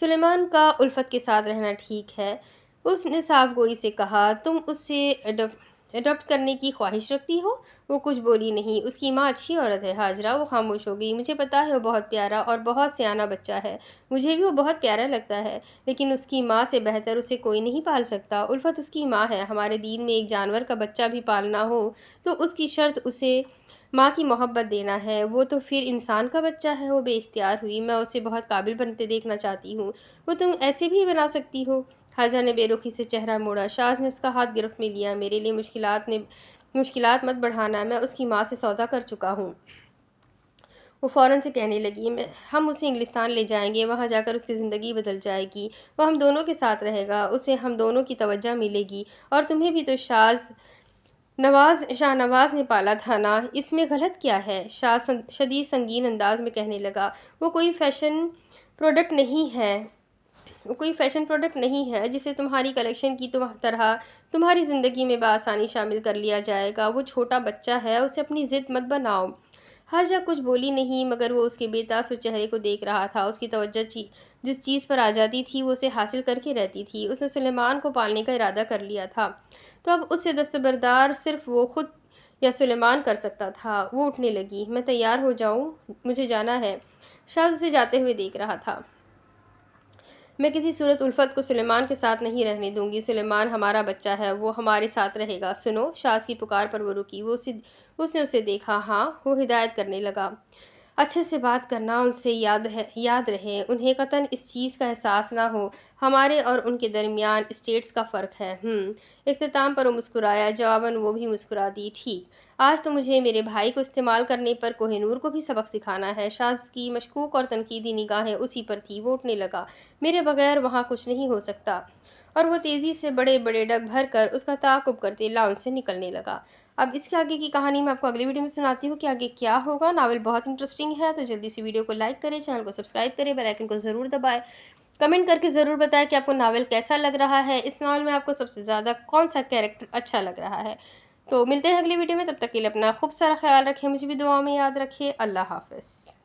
S1: سلیمان کا الفت کے ساتھ رہنا ٹھیک ہے، اس نے صاف گوئی سے کہا۔ تم اس سے اڈاپٹ کرنے کی خواہش رکھتی ہو؟ وہ کچھ بولی نہیں۔ اس کی ماں اچھی عورت ہے حاجرہ۔ وہ خاموش ہو گئی۔ مجھے پتا ہے وہ بہت پیارا اور بہت سیانہ بچہ ہے، مجھے بھی وہ بہت پیارا لگتا ہے، لیکن اس کی ماں سے بہتر اسے کوئی نہیں پال سکتا۔ الفت اس کی ماں ہے۔ ہمارے دین میں ایک جانور کا بچہ بھی پالنا ہو تو اس کی شرط اسے ماں کی محبت دینا ہے۔ وہ تو پھر انسان کا بچہ ہے۔ وہ بے اختیار ہوئی۔ میں اسے بہت قابل بنتے دیکھنا چاہتی ہوں۔ وہ تم ایسے بھی بنا سکتی ہو؟ حاجرہ نے بے رخی سے چہرہ موڑا۔ شاز نے اس کا ہاتھ گرفت میں لیا۔ میرے لیے مشکلات مت بڑھانا، میں اس کی ماں سے سودا کر چکا ہوں۔ وہ فوراً سے کہنے لگی، ہم اسے انگلستان لے جائیں گے، وہاں جا کر اس کی زندگی بدل جائے گی، وہ ہم دونوں کے ساتھ رہے گا، اسے ہم دونوں کی توجہ ملے گی، اور تمہیں بھی تو شاہ نواز نے پالا تھا نا، اس میں غلط کیا ہے؟ شاہ شدید سنگین انداز میں کہنے لگا، وہ کوئی فیشن پروڈکٹ نہیں ہے جسے تمہاری کلیکشن کی طرح تمہاری زندگی میں بآسانی شامل کر لیا جائے گا۔ وہ چھوٹا بچہ ہے، اسے اپنی ضد مت بناؤ۔ حاجرہ کچھ بولی نہیں، مگر وہ اس کے بے تاثر چہرے کو دیکھ رہا تھا۔ اس کی توجہ جس چیز پر آ جاتی تھی وہ اسے حاصل کر کے رہتی تھی۔ اس نے سلیمان کو پالنے کا ارادہ کر لیا تھا، تو اب اس سے دستبردار صرف وہ خود یا سلیمان کر سکتا تھا۔ وہ اٹھنے لگی۔ میں تیار ہو جاؤں؟ مجھے جانا ہے۔ شاز اسے جاتے ہوئے دیکھ رہا تھا۔ میں کسی صورت الفت کو سلیمان کے ساتھ نہیں رہنے دوں گی۔ سلیمان ہمارا بچہ ہے، وہ ہمارے ساتھ رہے گا۔ سنو، شاز کی پکار پر وہ رکی۔ اس نے اسے دیکھا۔ ہاں، وہ ہدایت کرنے لگا۔ اچھے سے بات کرنا، ان سے یاد رہے، انہیں قطعاً اس چیز کا احساس نہ ہو ہمارے اور ان کے درمیان اسٹیٹس کا فرق ہے۔ اختتام پر وہ مسکرایا۔ جواباً وہ بھی مسکرا دی۔ ٹھیک، آج تو مجھے میرے بھائی کو استعمال کرنے پر کوہ نور کو بھی سبق سکھانا ہے۔ شاز کی مشکوک اور تنقیدی نگاہیں اسی پر تھی۔ وہ اٹھنے لگا۔ میرے بغیر وہاں کچھ نہیں ہو سکتا۔ اور وہ تیزی سے بڑے بڑے ڈگ بھر کر اس کا تعاقب کرتے لاؤنج سے نکلنے لگا۔ اب اس کے آگے کی کہانی میں آپ کو اگلی ویڈیو میں سناتی ہوں کہ آگے کیا ہوگا۔ ناول بہت انٹرسٹنگ ہے، تو جلدی سے ویڈیو کو لائک کریں، چینل کو سبسکرائب کریں، بیل آئیکن کو ضرور دبائیں، کمنٹ کر کے ضرور بتائیں کہ آپ کو ناول کیسا لگ رہا ہے۔ اس ناول میں آپ کو سب سے زیادہ کون سا کیریکٹر اچھا لگ رہا ہے۔ تو ملتے ہیں اگلی ویڈیو میں، تب تک کے لیے اپنا خوب سارا خیال رکھیں، مجھے بھی دعاؤں میں یاد رکھیے۔ اللہ حافظ۔